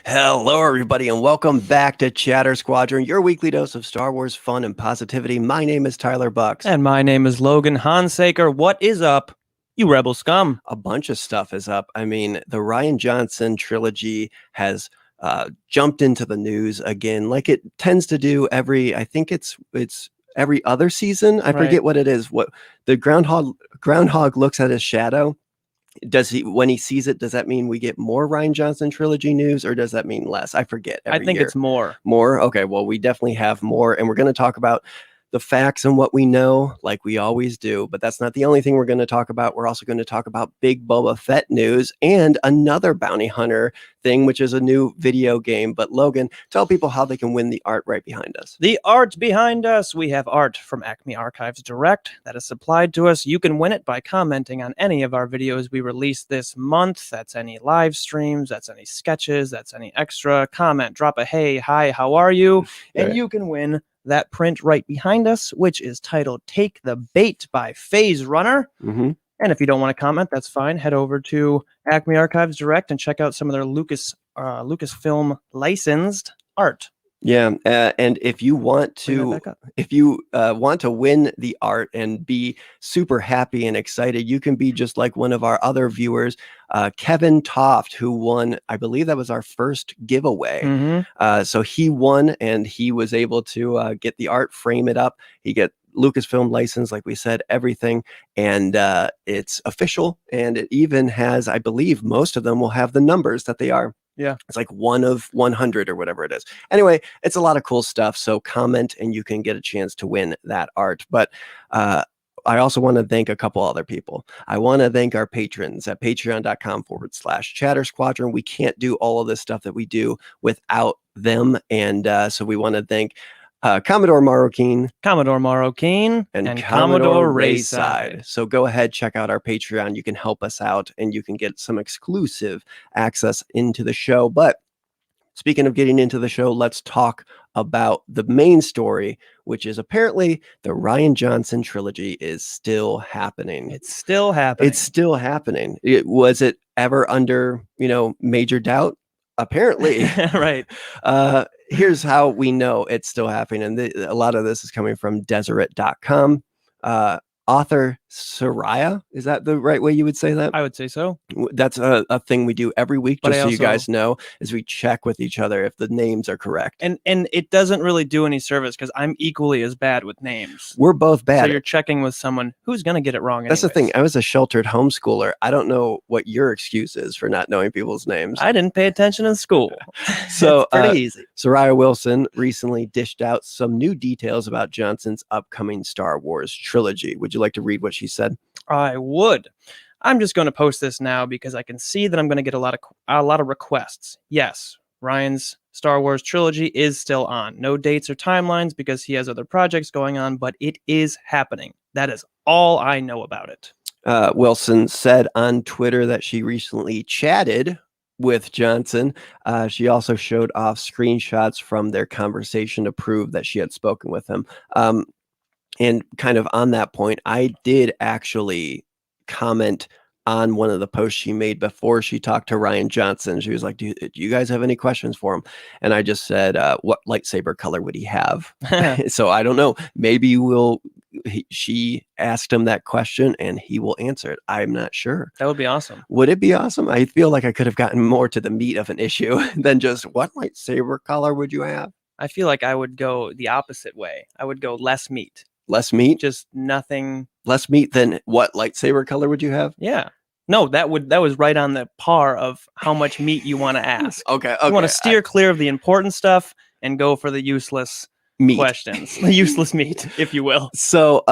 Hello, everybody, and welcome back to Chatter Squadron, your weekly dose of Star Wars fun and positivity. My name is Tyler Bucks. And my name is Logan Hansaker. What is up, you rebel scum? A bunch of stuff is up. I mean, the Rian Johnson trilogy has jumped into the news again, like it tends to do I think it's every other season. I forget what it is. What the groundhog looks at his shadow. When he sees it, does that mean we get more Rian Johnson trilogy news, or does that mean less? I forget. I think it's more. More? Okay, well, we definitely have more, and we're going to talk about the facts and what we know, like we always do, but that's not the only thing we're going to talk about. We're also going to talk about big Boba Fett news and another bounty hunter thing, which is a new video game. But Logan, tell people how they can win the art right behind us. The art behind us. We have art from Acme Archives Direct that is supplied to us. You can win it by commenting on any of our videos we release this month. That's any live streams, that's any sketches, that's any extra comment. Drop a hey, hi, how are you? And you can win that print right behind us, which is titled Take the Bait by Phase Runner. Mm-hmm. And if you don't want to comment, that's fine. Head over to Acme Archives Direct and check out some of their Lucasfilm licensed art. Yeah, and if you want to win the art and be super happy and excited, you can be just like one of our other viewers, Kevin Toft, who won. I believe that was our first giveaway. Mm-hmm. So he won, and he was able to get the art, frame it up. He get Lucasfilm license, like we said, everything, and it's official. And it even has, I believe, most of them will have the numbers that they are. Yeah. It's like 1 of 100 or whatever it is. Anyway, it's a lot of cool stuff. So comment and you can get a chance to win that art. But I also want to thank a couple other people. I want to thank our patrons at patreon.com/Chatter Squadron. We can't do all of this stuff that we do without them. And so we want to thank Commodore Marroquin, and Commodore Rayside. So go ahead, check out our Patreon. You can help us out and you can get some exclusive access into the show. But speaking of getting into the show, let's talk about the main story, which is apparently the Rian Johnson trilogy is still happening. It's still happening. It's still happening. Was it ever under, major doubt? Apparently. Right. Here's how we know it's still happening. And a lot of this is coming from Deseret.com. Author Soraya, is that the right way you would say that? I would say so. That's a thing we do every week, just so you guys know, is we check with each other if the names are correct. And it doesn't really do any service because I'm equally as bad with names. We're both bad. So you're checking with someone who's going to get it wrong anyways. That's the thing. I was a sheltered homeschooler. I don't know what your excuse is for not knowing people's names. I didn't pay attention in school. So pretty easy. Soraya Wilson recently dished out some new details about Johnson's upcoming Star Wars trilogy. Would you like to read what she said? I would. I'm just going to post this now because I can see that I'm going to get a lot of requests. Yes, Ryan's Star Wars trilogy is still on. No dates or timelines because he has other projects going on, but it is happening. That is all I know about it. Wilson said on Twitter that she recently chatted with Johnson. She also showed off screenshots from their conversation to prove that she had spoken with him. And kind of on that point, I did actually comment on one of the posts she made before she talked to Rian Johnson. She was like, do you guys have any questions for him? And I just said, what lightsaber color would he have? So I don't know. Maybe she asked him that question and he will answer it. I'm not sure. That would be awesome. Would it be awesome? I feel like I could have gotten more to the meat of an issue than just what lightsaber color would you have? I feel like I would go the opposite way. I would go less meat. Less meat? Just nothing. Less meat than what lightsaber color would you have? Yeah. No, that was right on the par of how much meat you want to ask. Okay. You want to steer clear of the important stuff and go for the useless meat questions, the useless meat, if you will. So,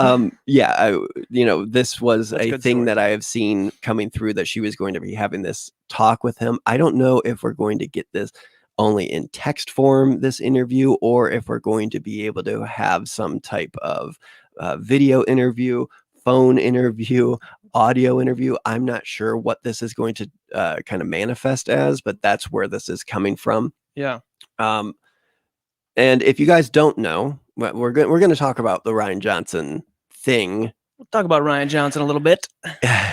this was That's a thing that I have seen coming through, that she was going to be having this talk with him. I don't know if we're going to get this only in text form, this interview, or if we're going to be able to have some type of video interview, phone interview, audio interview. I'm not sure what this is going to kind of manifest as, but that's where this is coming from. Yeah. And if you guys don't know, we're going to talk about the Rian Johnson thing. We'll talk about Rian Johnson a little bit.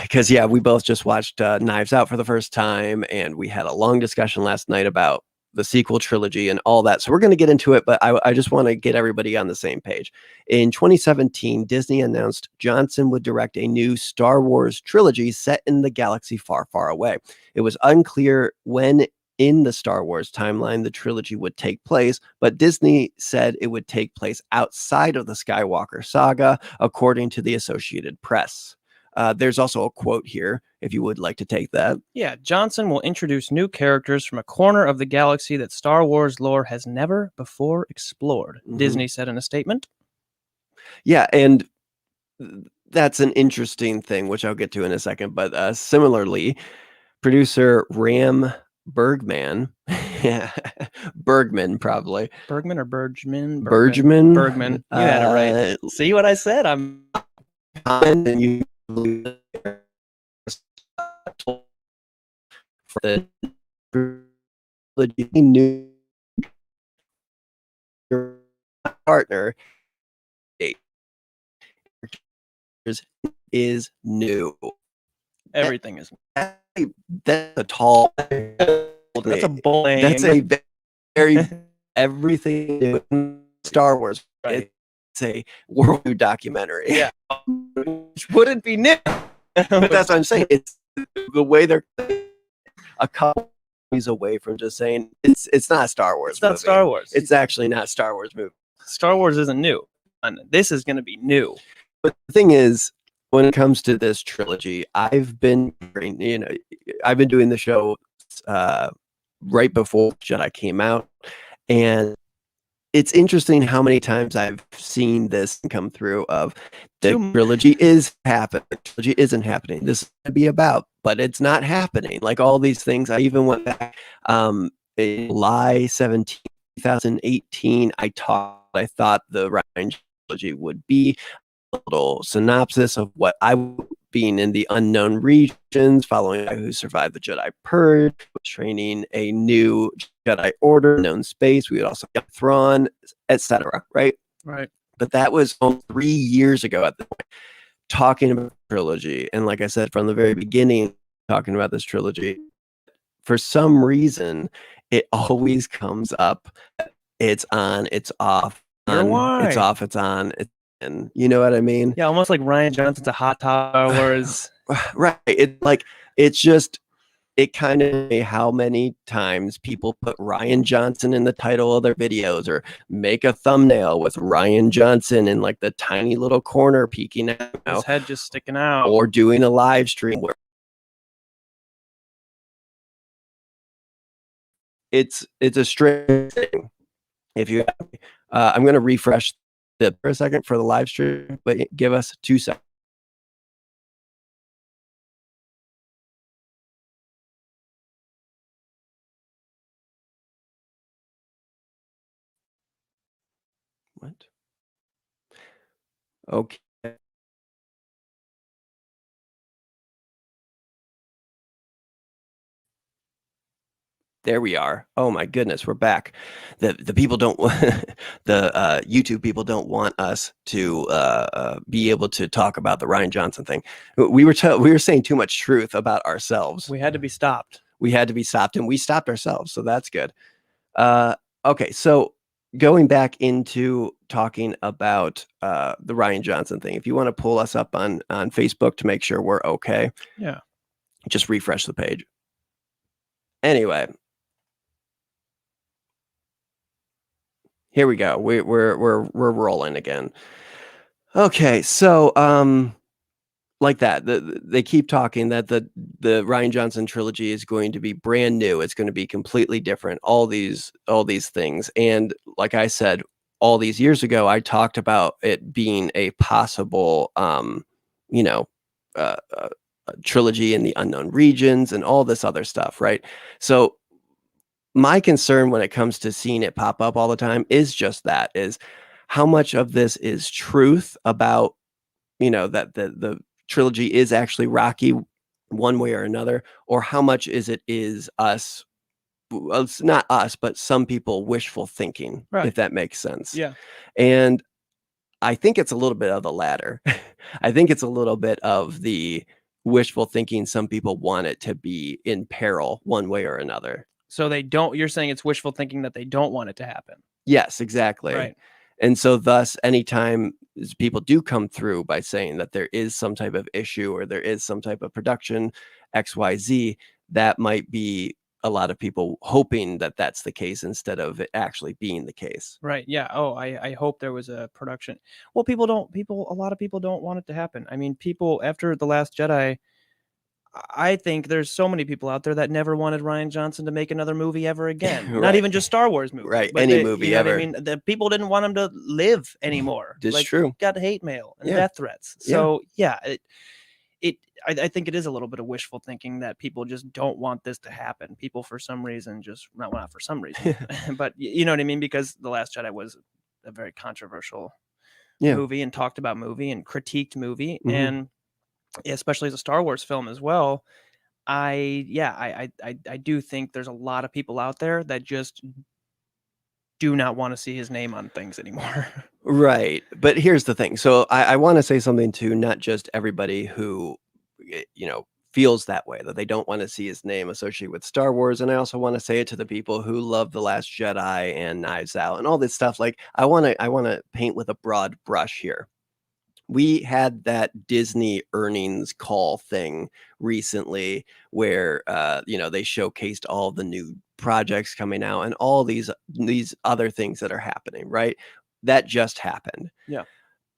Because, we both just watched Knives Out for the first time, and we had a long discussion last night about the sequel trilogy and all that. So we're going to get into it, but I just want to get everybody on the same page. In 2017, Disney announced Johnson would direct a new Star Wars trilogy set in the galaxy far, far away. It was unclear when in the Star Wars timeline the trilogy would take place, but Disney said it would take place outside of the Skywalker saga, according to the Associated Press. There's also a quote here, if you would like to take that. Yeah, Johnson will introduce new characters from a corner of the galaxy that Star Wars lore has never before explored, Disney said in a statement. Yeah, and that's an interesting thing, which I'll get to in a second. But similarly, producer Ram Bergman, Bergman probably. Bergman or Bergman? Bergman? Bergman. You had it right. See what I said? I'm. And you for the new partner is new. Everything is. That's a tall. That's a bold name. That's a very everything new in Star Wars. Right. It's a worldview documentary. Yeah. Which wouldn't be new. But that's what I'm saying. It's the way they're a couple movies away from just saying it's not a Star Wars. It's not movie. Star Wars. It's actually not a Star Wars movie. Star Wars isn't new. And this is going to be new. But the thing is, when it comes to this trilogy, I've been doing the show right before Jedi came out, and it's interesting how many times I've seen this come through of the trilogy is happening. The trilogy isn't happening. This is to be about, but it's not happening. Like all these things. I even went back in July 17, 2018. I thought the Rian trilogy would be a little synopsis of what I would being in the unknown regions, following a guy who survived the Jedi Purge, training a new Jedi Order, known space. We would also get Thrawn, etc. Right? Right. But that was almost 3 years ago at the point, talking about the trilogy. And like I said, from the very beginning, talking about this trilogy, for some reason, it always comes up. It's on, it's off. It's off, it's on. And you know what I mean? Yeah, almost like Rian Johnson's a hot topic, whereas right. It kind of how many times people put Rian Johnson in the title of their videos or make a thumbnail with Rian Johnson in like the tiny little corner peeking out, his head just sticking out, or doing a live stream where it's a strange thing. If you I'm going to refresh for a second for the live stream, but give us 2 seconds. What? Okay. There we are. Oh my goodness, we're back. The people don't the YouTube people don't want us to be able to talk about the Rian Johnson thing. We were saying too much truth about ourselves. We had to be stopped. And we stopped ourselves, so that's good. Okay, so going back into talking about the Rian Johnson thing. If you want to pull us up on Facebook to make sure we're okay. Yeah. Just refresh the page. Anyway, here we go. We're rolling again. Okay, so like that, they keep talking that the Rian Johnson trilogy is going to be brand new. It's going to be completely different. All these things, and like I said, all these years ago, I talked about it being a possible, trilogy in the unknown regions and all this other stuff, right? So my concern when it comes to seeing it pop up all the time is just that, is how much of this is truth about, that the trilogy is actually Rocky one way or another, or how much is us, well, it's not us, but some people wishful thinking, right, if that makes sense. Yeah. And I think it's a little bit of the latter. I think it's a little bit of the wishful thinking. Some people want it to be in peril one way or another. So they don't. You're saying it's wishful thinking that they don't want it to happen. Yes, exactly. Right. And so thus, anytime people do come through by saying that there is some type of issue or there is some type of production XYZ, that might be a lot of people hoping that that's the case instead of it actually being the case. Right. Yeah. Oh, I hope there was a production. Well, a lot of people don't want it to happen. I mean, people after The Last Jedi, I think there's so many people out there that never wanted Rian Johnson to make another movie ever again. Not Right. even just Star Wars movie, Right. but Any they, movie you know ever. what I mean? The people didn't want him to live anymore. It's like, true. got hate mail and Yeah. death threats. Yeah. So yeah, I think it is a little bit of wishful thinking that people just don't want this to happen. People for some reason just not for some reason, but you know what I mean? Because The Last Jedi was a very controversial movie and talked about movie and critiqued movie, and especially as a Star Wars film as well. I do think there's a lot of people out there that just do not want to see his name on things anymore. Right. But here's the thing. So I want to say something to not just everybody who, feels that way, that they don't want to see his name associated with Star Wars. And I also want to say it to the people who love The Last Jedi and Knives Out and all this stuff. Like I want to paint with a broad brush here. We had that Disney earnings call thing recently where, they showcased all the new projects coming out and all these other things that are happening, right? That just happened. Yeah.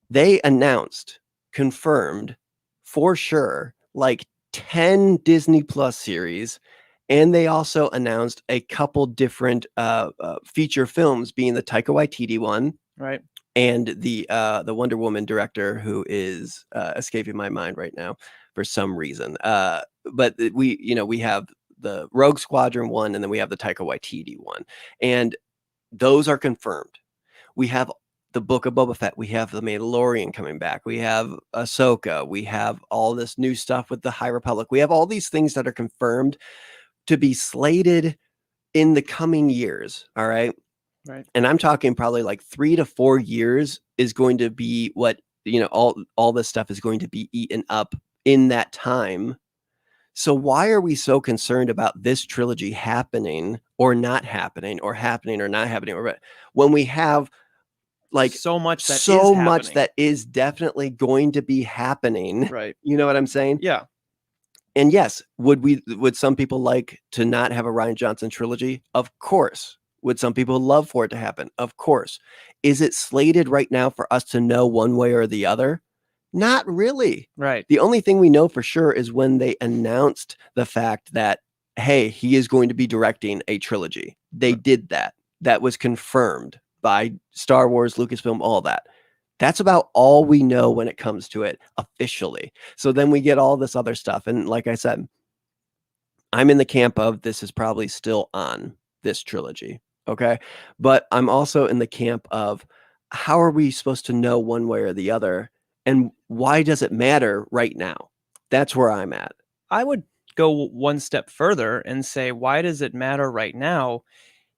They announced, confirmed for sure, like 10 Disney Plus series. And they also announced a couple different feature films, being the Taika Waititi one. Right. And the Wonder Woman director, who is escaping my mind right now for some reason. But we have the Rogue Squadron one, and then we have the Taika Waititi one, and those are confirmed. We have the Book of Boba Fett. We have the Mandalorian coming back. We have Ahsoka. We have all this new stuff with the High Republic. We have all these things that are confirmed to be slated in the coming years. All right. Right. And I'm talking probably like 3 to 4 years is going to be what, all this stuff is going to be eaten up in that time. So why are we so concerned about this trilogy happening or not happening or happening or not happening? Or when we have like so much that is definitely going to be happening. Right. You know what I'm saying? Yeah. And yes, would some people like to not have a Rian Johnson trilogy? Of course. Would some people love for it to happen? Of course. Is it slated right now for us to know one way or the other? Not really. Right. The only thing we know for sure is when they announced the fact that, hey, he is going to be directing a trilogy. They did that. That was confirmed by Star Wars, Lucasfilm, all that. That's about all we know when it comes to it officially. So then we get all this other stuff. And like I said, I'm in the camp of this is probably still on this trilogy. Okay. But I'm also in the camp of how are we supposed to know one way or the other? And why does it matter right now? That's where I'm at. I would go one step further and say, why does it matter right now?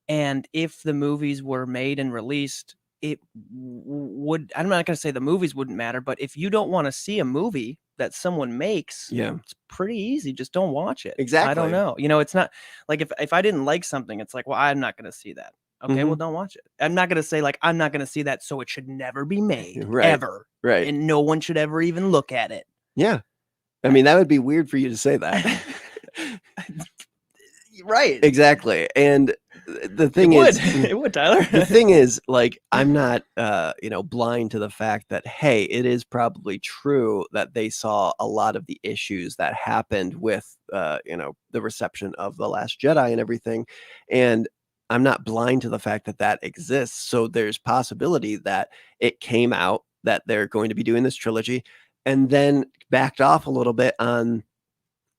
And if the movies were made and released, it would, I'm not going to say the movies wouldn't matter, but if you don't want to see a movie that someone makes, it's pretty easy. Just don't watch it. Exactly. I don't know. It's not like if I didn't like something, it's like, well, I'm not going to see that. Okay, well, don't watch it. I'm not going to say like, I'm not going to see that, so it should never be made ever. Right. And no one should ever even look at it. Yeah. I mean, that would be weird for you to say that. Right. Exactly. And the thing is, it would, Tyler. The thing is, like, I'm not, blind to the fact that, hey, it is probably true that they saw a lot of the issues that happened with, the reception of The Last Jedi and everything. And I'm not blind to the fact that that exists. So there's possibility that it came out that they're going to be doing this trilogy and then backed off a little bit on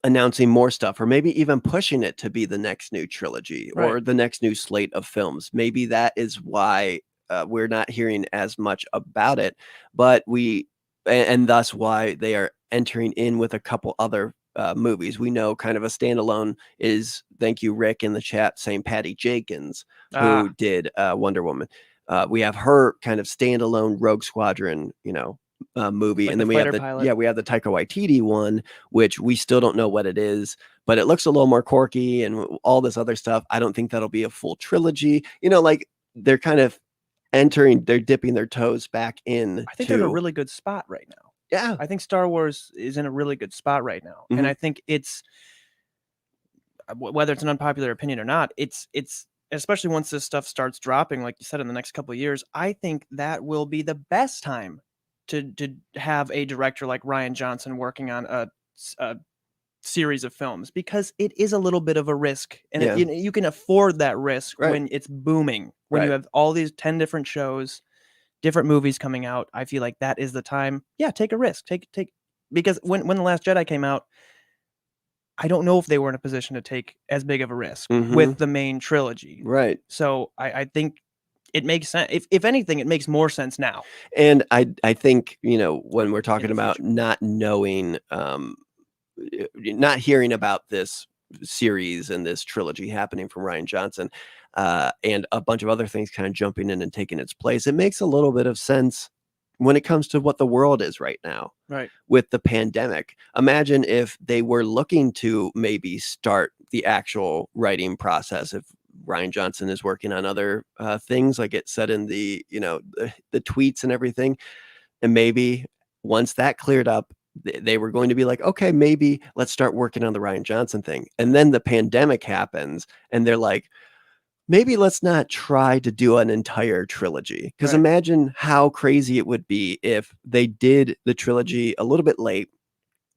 announcing more stuff, or maybe even pushing it to be the next new trilogy or the next new slate of films. Maybe that is why we're not hearing as much about it, but and thus why they are entering in with a couple other movies. We know kind of a standalone is, thank you, Rick, in the chat, saying Patty Jenkins, who did Wonder Woman. We have her kind of standalone Rogue Squadron, movie, Like and the then we have fighter pilot. we have the Taika Waititi one, which we still don't know what it is, but it looks a little more quirky and all this other stuff. I don't think that'll be a full trilogy. Like they're kind of they're dipping their toes back in I think they're in a really good spot right now. yeah. I think Star Wars is in a really good spot right now, and Mhm. I think it's whether it's an unpopular opinion or not, it's especially once this stuff starts dropping, like you said, in the next couple of years. I think that will be the best time to have a director like Rian Johnson working on a series of films, because it is a little bit of a risk, and Yeah. you can afford that risk Right. when it's booming, when you Right. have all these 10 different shows, different movies coming out. I feel like that is the time. Yeah, take a risk. Take because when The Last Jedi came out, I don't know if they were in a position to take as big of a risk with Mhm. the main trilogy. Right. So I think it makes sense. If anything, it makes more sense now And I think, when we're in talking the about future. not knowing, not hearing about this series and this trilogy happening from Rian Johnson, and a bunch of other things kind of jumping in and taking its place, it makes a little bit of sense when it comes to what the world is right now Right. with the pandemic. Imagine if they were looking to maybe start the actual writing process. If Rian Johnson is working on other things, like it said in the tweets and everything, and maybe once that cleared up, they were going to be like, okay, maybe let's start working on the Rian Johnson thing. And then the pandemic happens, and they're like, maybe let's not try to do an entire trilogy. Because Right. imagine how crazy it would be if they did the trilogy a little bit late,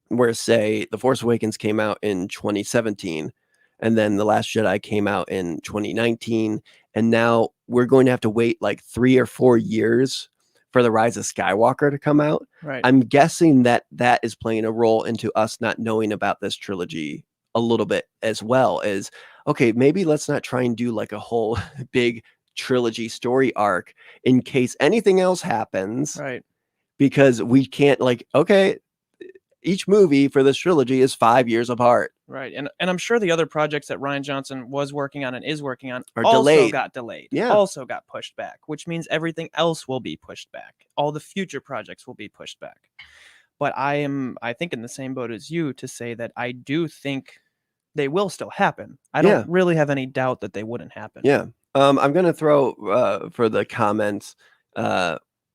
where, say, The Force Awakens came out in 2017, and then The Last Jedi came out in 2019, and now we're going to have to wait like 3 or 4 years for The Rise of Skywalker to come out. Right. I'm guessing that that is playing a role into us not knowing about this trilogy a little bit as well. As okay, maybe let's not try and do like a whole big trilogy story arc in case anything else happens, Right. because we can't, like, okay, each movie for this trilogy is 5 years apart. Right. And I'm sure the other projects that Rian Johnson was working on and is working on Are also delayed. got delayed. Yeah. Also got pushed back, which means everything else will be pushed back. All the future projects will be pushed back. But I think in the same boat as you to say that I do think they will still happen. I Yeah. don't really have any doubt that they wouldn't happen. Yeah. I'm gonna throw for the comments,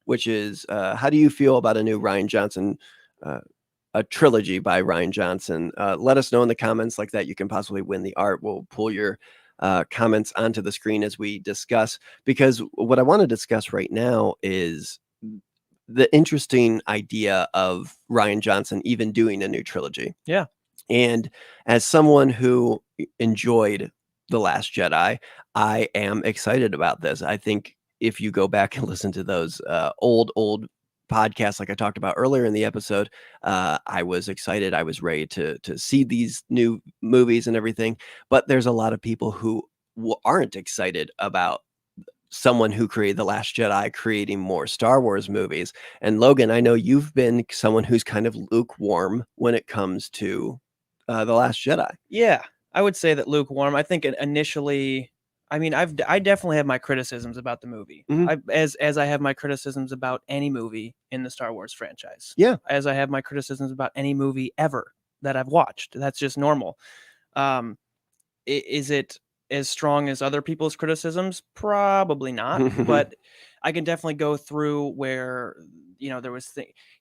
which is, how do you feel about a new Rian Johnson, a trilogy by Rian Johnson? Let us know in the comments like that. You can possibly win the art. We'll pull your comments onto the screen as we discuss, because what I want to discuss right now is the interesting idea of Rian Johnson even doing a new trilogy. Yeah. And as someone who enjoyed The Last Jedi, I am excited about this. I think if you go back and listen to those old podcasts, like I talked about earlier in the episode, I was excited. I was ready to see these new movies and everything. But there's a lot of people who aren't excited about someone who created The Last Jedi creating more Star Wars movies. And Logan, I know you've been someone who's kind of lukewarm when it comes to The Last Jedi. Yeah, I would say that lukewarm. I think initially, I mean, I definitely have my criticisms about the movie. Mhm. As I have my criticisms about any movie in the Star Wars franchise. Yeah. As I have my criticisms about any movie ever that I've watched. That's just normal. Um, is it as strong as other people's criticisms? Probably not, but I can definitely go through where there was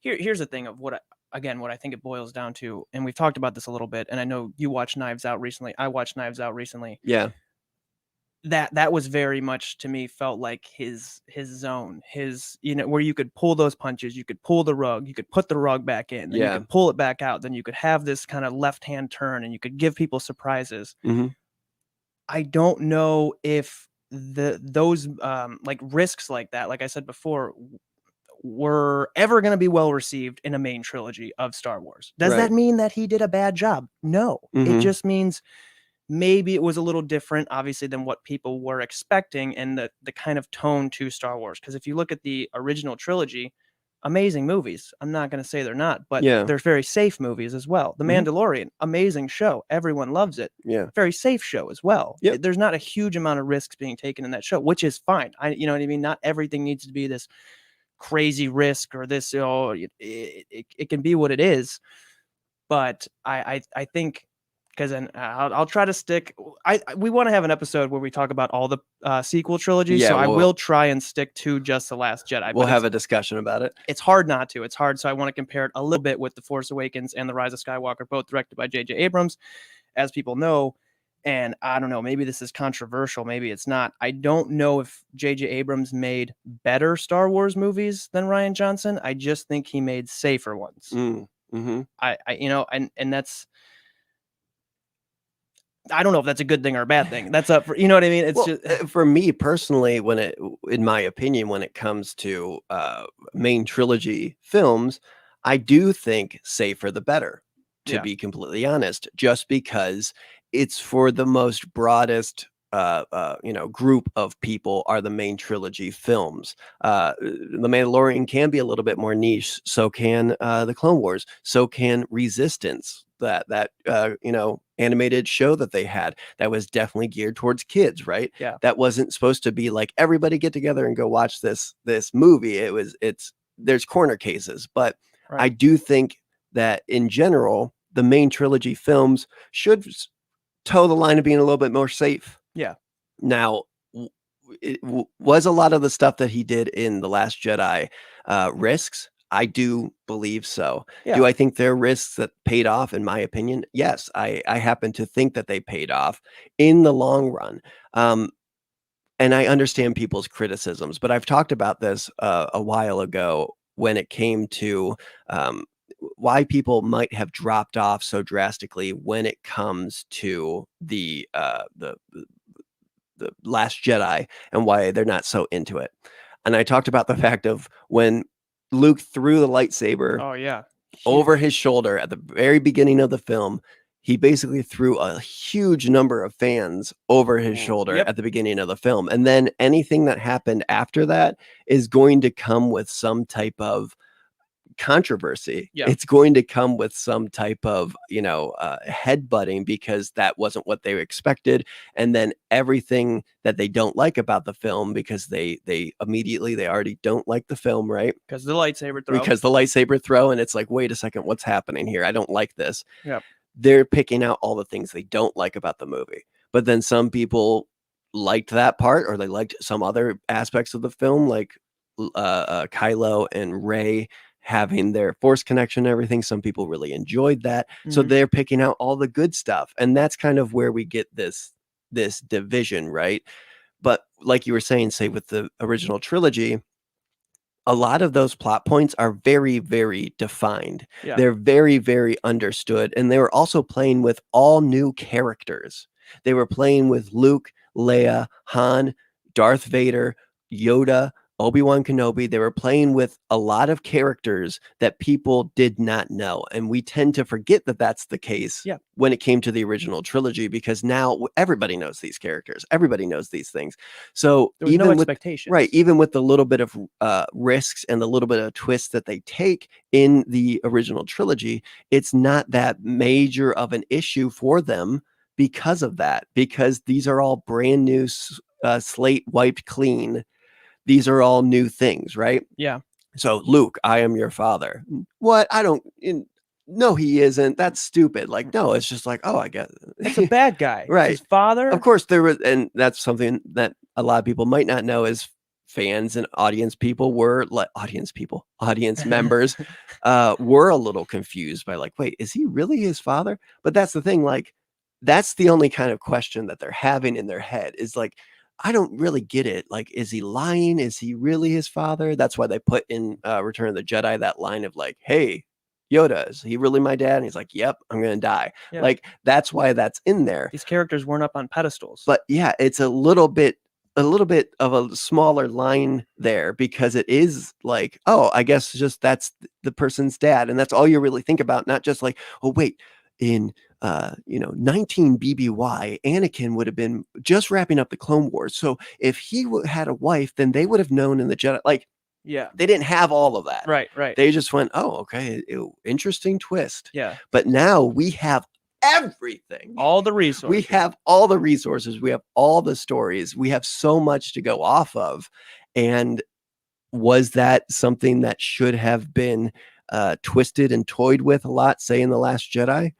here's the thing of what I think it boils down to, and we've talked about this a little bit, and I know you watched Knives Out recently. I watched Knives Out recently. Yeah. That was very much, to me, felt like his zone, where you could pull those punches, you could pull the rug, you could put the rug back in, then you Yeah. could pull it back out, then you could have this kind of left-hand turn, and you could give people surprises. Mhm. I don't know if those like risks like that, like I said before, were ever going to be well received in a main trilogy of Star Wars. Does that Right. mean that he did a bad job? No. It Mhm. just means maybe it was a little different, obviously, than what people were expecting, and the kind of tone to Star Wars. Because if you look at the original trilogy, amazing movies. I'm not going to say they're not, but Yeah. they're very safe movies as well. The Mhm. Mandalorian, amazing show. Everyone loves it. Yeah. Very safe show as well. Yep. There's not a huge amount of risks being taken in that show, which is fine. You know what I mean? Not everything needs to be this crazy risk or this, it can be what it is. But I think, because then I'll try to stick. We want to have an episode where we talk about all the sequel trilogies. Yeah, so I we'll- will try and stick to just The Last Jedi. We'll but have a discussion about it. it's hard not to. It's hard. So I want to compare it a little bit with The Force Awakens and The Rise of Skywalker, both directed by J.J. Abrams, as people know. And I don't know, maybe this is controversial, maybe it's not. I don't know if J.J. Abrams made better Star Wars movies than Rian Johnson. I just think he made safer ones. Mm-hmm. And that's, I don't know if that's a good thing or a bad thing. That's up for, you know what I mean? It's just for me personally, in my opinion, when it comes to main trilogy films, I do think safer the better, to be completely honest, just because it's for the most broadest group of people are the main trilogy films. The Mandalorian can be a little bit more niche, so can the Clone Wars, so can Resistance, that animated show that they had that was definitely geared towards kids, right? Yeah. That wasn't supposed to be like everybody get together and go watch this movie. There's corner cases, but right. I do think that in general the main trilogy films should toe the line of being a little bit more safe. Yeah. Now, was a lot of the stuff that he did in The Last Jedi risks? I do believe so. Yeah. Do I think they're risks that paid off? In my opinion, yes. I happen to think that they paid off in the long run. And I understand people's criticisms, but I've talked about this a while ago when it came to why people might have dropped off so drastically when it comes to the Last Jedi and why they're not so into it. And I talked about the fact of when Luke threw the lightsaber over his shoulder at the very beginning of the film, he basically threw a huge number of fans over his shoulder at the beginning of the film. And then anything that happened after that is going to come with some type of controversy. It's going to come with some type of headbutting, because that wasn't what they expected. And then everything that they don't like about the film, because they already don't like the film, right? Because the lightsaber throw. And it's like, wait a second, what's happening here? I don't like this. Yep. They're picking out all the things they don't like about the movie. But then some people liked that part, or they liked some other aspects of the film, like Kylo and Rey having their Force connection and everything. Some people really enjoyed that. So they're picking out all the good stuff. And that's kind of where we get this division, right? But like you were saying, say with the original trilogy, a lot of those plot points are very, very defined. Yeah. They're very, very understood. And they were also playing with all new characters. They were playing with Luke, Leia, Han, Darth Vader, Yoda, Obi-Wan Kenobi. They were playing with a lot of characters that people did not know. And we tend to forget that that's the case when it came to the original trilogy, because now everybody knows these characters. Everybody knows these things. So there was no expectations. Right. Even with the little bit of risks and the little bit of twists that they take in the original trilogy, it's not that major of an issue for them because of that, because these are all brand new slate wiped clean. These are all new things, right? Yeah. So, Luke, I am your father. What? No, he isn't. That's stupid. Like, no, it's just like, oh, I guess. It's a bad guy. Right. His father. Of course, there was, and that's something that a lot of people might not know, is fans and audience members were a little confused by like, wait, is he really his father? But that's the thing. Like, that's the only kind of question that they're having in their head, is like, I don't really get it. Like, is he lying? Is he really his father? That's why they put in Return of the Jedi that line of like, hey, Yoda, is he really my dad? And he's like, yep, I'm going to die. Yeah. Like, that's why that's in there. These characters weren't up on pedestals. But yeah, it's a little bit of a smaller line there, because it is like, oh, I guess just that's the person's dad. And that's all you really think about. Not just like, oh, wait, in 19 BBY, Anakin would have been just wrapping up the Clone Wars. So if he had a wife, then they would have known in the Jedi. Like, yeah, they didn't have all of that. Right. They just went, oh, okay, interesting twist. Yeah. But now we have everything. All the resources. We have all the resources. We have all the stories. We have so much to go off of. And was that something that should have been twisted and toyed with a lot, say in The Last Jedi?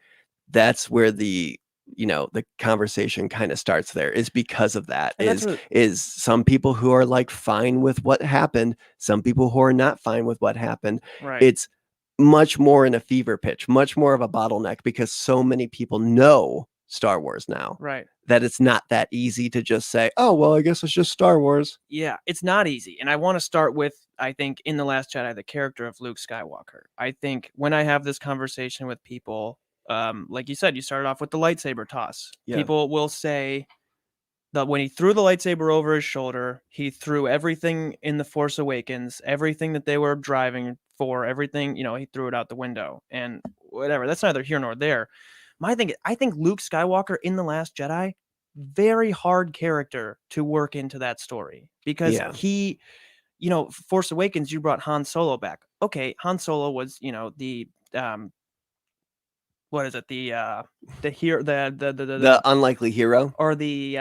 That's where the conversation kind of starts there, is because of that. And that's Is some people who are like fine with what happened, some people who are not fine with what happened. right. It's much more in a fever pitch, much more of a bottleneck, because so many people know Star Wars now Right. that it's not that easy to just say, oh, well, I guess it's just Star Wars. Yeah, it's not easy. And I want to start with, I think, in The Last Jedi, the character of Luke Skywalker. I think when I have this conversation with people, like you said, you started off with the lightsaber toss. Yeah. People will say that when he threw the lightsaber over his shoulder, he threw everything in The Force Awakens, everything that they were driving for, everything, he threw it out the window. And whatever, that's neither here nor there. I think Luke Skywalker in The Last Jedi, very hard character to work into that story, because he, Force Awakens, you brought Han Solo back. Okay, Han Solo was, the what is it? The hero, the unlikely hero, or the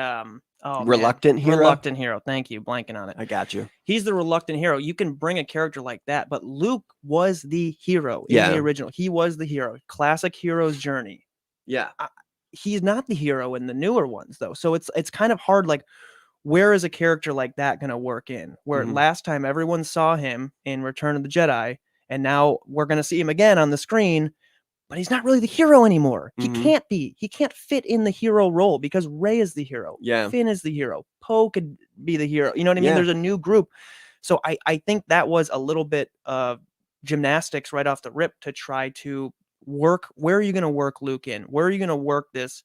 reluctant hero. Reluctant hero. Thank you. Blanking on it. I got you. He's the reluctant hero. You can bring a character like that, but Luke was the hero in the original. He was the hero. Classic hero's journey. Yeah. He's not the hero in the newer ones, though. So it's kind of hard. Like, where is a character like that going to work in? Where last time everyone saw him in Return of the Jedi, and now we're going to see him again on the screen, but he's not really the hero anymore. He can't be. He can't fit in the hero role, because Rey is the hero. Yeah. Finn is the hero. Poe could be the hero. You know what I mean? Yeah. There's a new group. So I think that was a little bit of gymnastics right off the rip to try to work. Where are you going to work Luke in? Where are you going to work this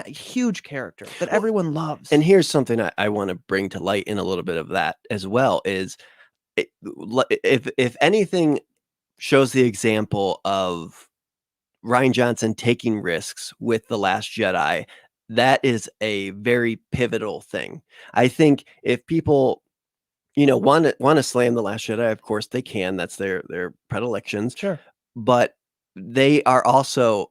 huge character that everyone loves? And here's something I want to bring to light in a little bit of that as well, is if anything shows the example of Rian Johnson taking risks with The Last Jedi, that is a very pivotal thing. I think if people, want to slam The Last Jedi, of course they can. That's their predilections. Sure. But they are also,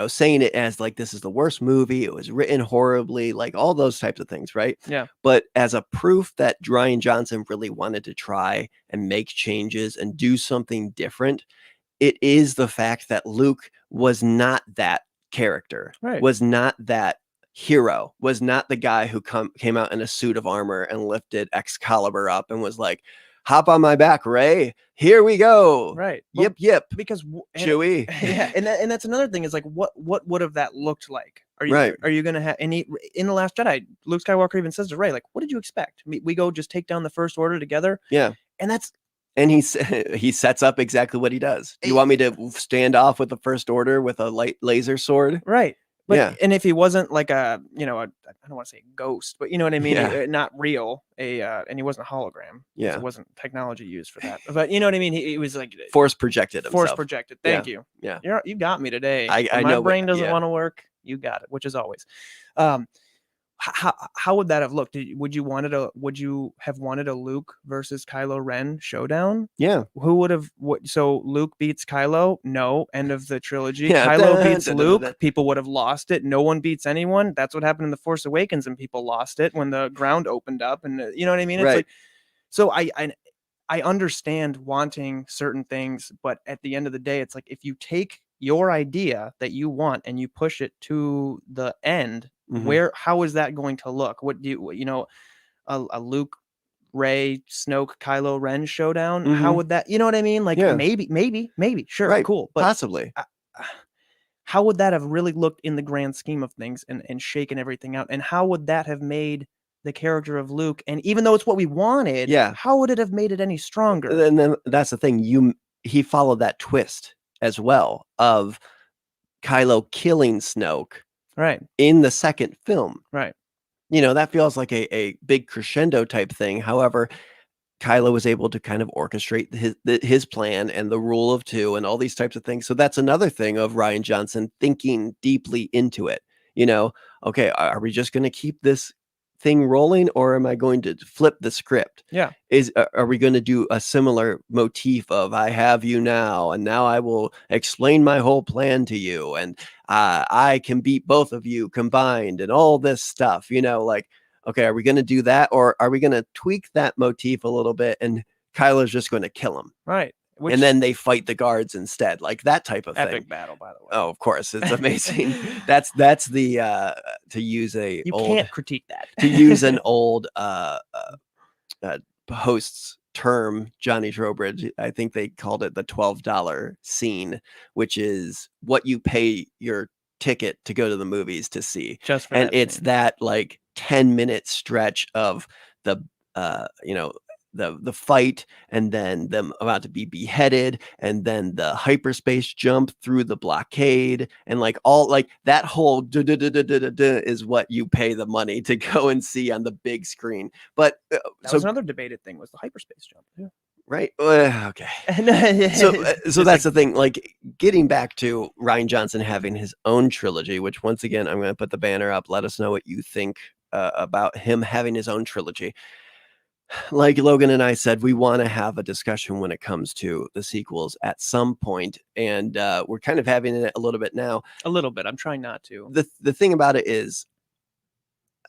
saying it as like, this is the worst movie. It was written horribly, like all those types of things, right? Yeah. But as a proof that Rian Johnson really wanted to try and make changes and do something different, it is the fact that Luke was not that character, right? Was not that hero, was not the guy who came out in a suit of armor and lifted Excalibur up and was like, hop on my back, Rey. Here we go. Right. Yip, yip. Because Chewie. Yeah. And that's another thing, is like, what would have that looked like? Are you going to have any in The Last Jedi? Luke Skywalker even says to Rey, like, what did you expect? We go just take down the First Order together. Yeah. And he sets up exactly what he does. You want me to stand off with the First Order with a light laser sword? Right. But, and if he wasn't like I don't want to say ghost, but you know what I mean? Not real, and he wasn't a hologram. Yeah. It wasn't technology used for that. But you know what I mean? He was like force projected himself. Force projected. Thank you. Yeah. You got me today. I My know. brain doesn't want to work. You got it, which is always. How would that have looked? Would you have wanted a Luke versus Kylo Ren showdown? Yeah. Who would have? So Luke beats Kylo? No. End of the trilogy. Kylo beats Luke. People would have lost it. No one beats anyone. That's what happened in The Force Awakens, and people lost it when the ground opened up. And you know what I mean? It's right. Like, so I understand wanting certain things, but at the end of the day, it's like, if you take your idea that you want and you push it to the end, how is that going to look? What do a Luke, Rey, Snoke, Kylo Ren showdown? How would that, you know what I mean? Like, maybe, sure, right. Cool, but possibly. How would that have really looked in the grand scheme of things and shaken everything out? And how would that have made the character of Luke, and even though it's what we wanted, how would it have made it any stronger? And then that's the thing. He followed that twist as well of Kylo killing Snoke. Right. In the second film. Right. That feels like a big crescendo type thing. However, Kylo was able to kind of orchestrate his plan and the rule of two and all these types of things. So that's another thing of Rian Johnson thinking deeply into it. Okay, are we just going to keep this thing rolling, or am I going to flip the script? Yeah. Are we going to do a similar motif of I have you now, and now I will explain my whole plan to you, and I can beat both of you combined, and all this stuff, like, okay, are we going to do that, or are we going to tweak that motif a little bit and Kylo's just going to kill him? Right. Which, and then they fight the guards instead, like that type of epic thing. battle, by the way. Oh, of course, it's amazing. that's the to use a You old can't critique that. to use an old host's term, Johnny Trowbridge, I think they called it the $12 scene, which is what you pay your ticket to go to the movies to see. Just for And that it's scene. that like 10-minute stretch of the the fight, and then them about to be beheaded, and then the hyperspace jump through the blockade, and like all like that whole is what you pay the money to go and see on the big screen. But That so was another debated thing, was the hyperspace jump. Yeah. right, okay. So that's the thing. Like getting back to Rian Johnson having his own trilogy, which once again I'm going to put the banner up. Let us know what you think about him having his own trilogy. Like Logan and I said, we want to have a discussion when it comes to the sequels at some point, and we're kind of having it a little bit now. A little bit. I'm trying not to. The thing about it is,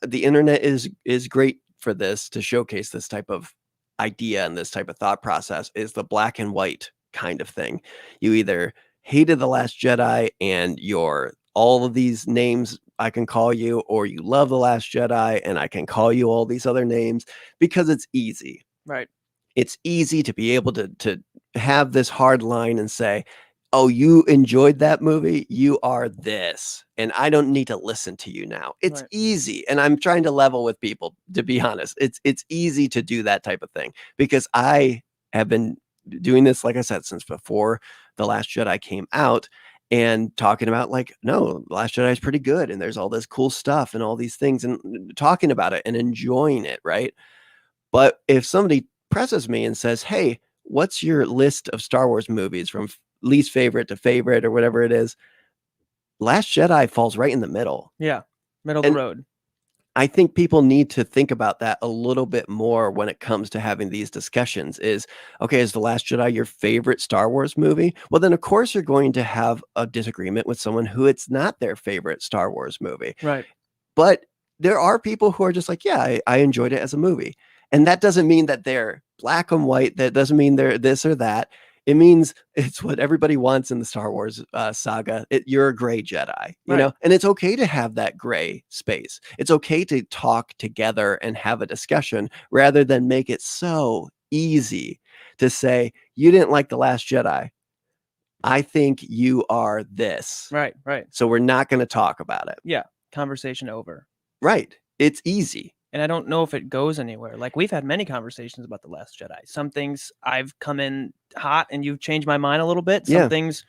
the internet is great for this, to showcase this type of idea and this type of thought process, is the black and white kind of thing. You either hated The Last Jedi and you're all of these names I can call you, or you love The Last Jedi and I can call you all these other names, because it's easy. Right. It's easy to be able to have this hard line and say, oh, you enjoyed that movie, you are this, and I don't need to listen to you now. It's Right. easy. And I'm trying to level with people, to be honest. It's easy to do that type of thing, because I have been doing this, like I said, since before The Last Jedi came out, and talking about like, no, The Last Jedi is pretty good, and there's all this cool stuff and all these things, and talking about it and enjoying it, right? But if somebody presses me and says, hey, what's your list of Star Wars movies from least favorite to favorite, or whatever it is, Last Jedi falls right in the middle. Yeah. Middle of the road. I think people need to think about that a little bit more when it comes to having these discussions. Is, okay, is The Last Jedi your favorite Star Wars movie? Well, then of course you're going to have a disagreement with someone who it's not their favorite Star Wars movie. Right. But there are people who are just like, yeah, I enjoyed it as a movie. And that doesn't mean that they're black and white. That doesn't mean they're this or that. It means it's what everybody wants in the Star Wars saga. You're a gray Jedi, you know, and it's okay to have that gray space. It's okay to talk together and have a discussion, rather than make it so easy to say, you didn't like The Last Jedi, I think you are this. Right. Right. So we're not going to talk about it. Yeah. Conversation over. Right. It's easy. And I don't know if it goes anywhere. Like, we've had many conversations about The Last Jedi. Some things I've come in hot and you've changed my mind a little bit. Some things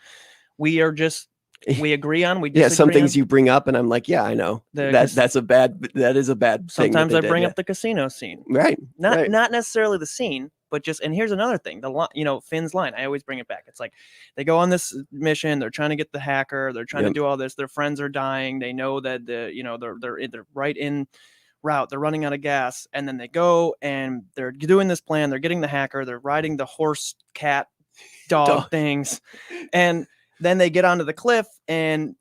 we agree on. We disagree some things on. you bring up and I'm like, yeah, I know. That is a bad thing. Sometimes I bring up the casino scene. Right. Not necessarily the scene, but just, and here's another thing, Finn's line, I always bring it back. It's like, they go on this mission, they're trying to get the hacker, they're trying to do all this, their friends are dying, they know that they're right in route, they're running out of gas, and then they go and they're doing this plan, they're getting the hacker, they're riding the horse, cat, dog things, and then they get onto the cliff, and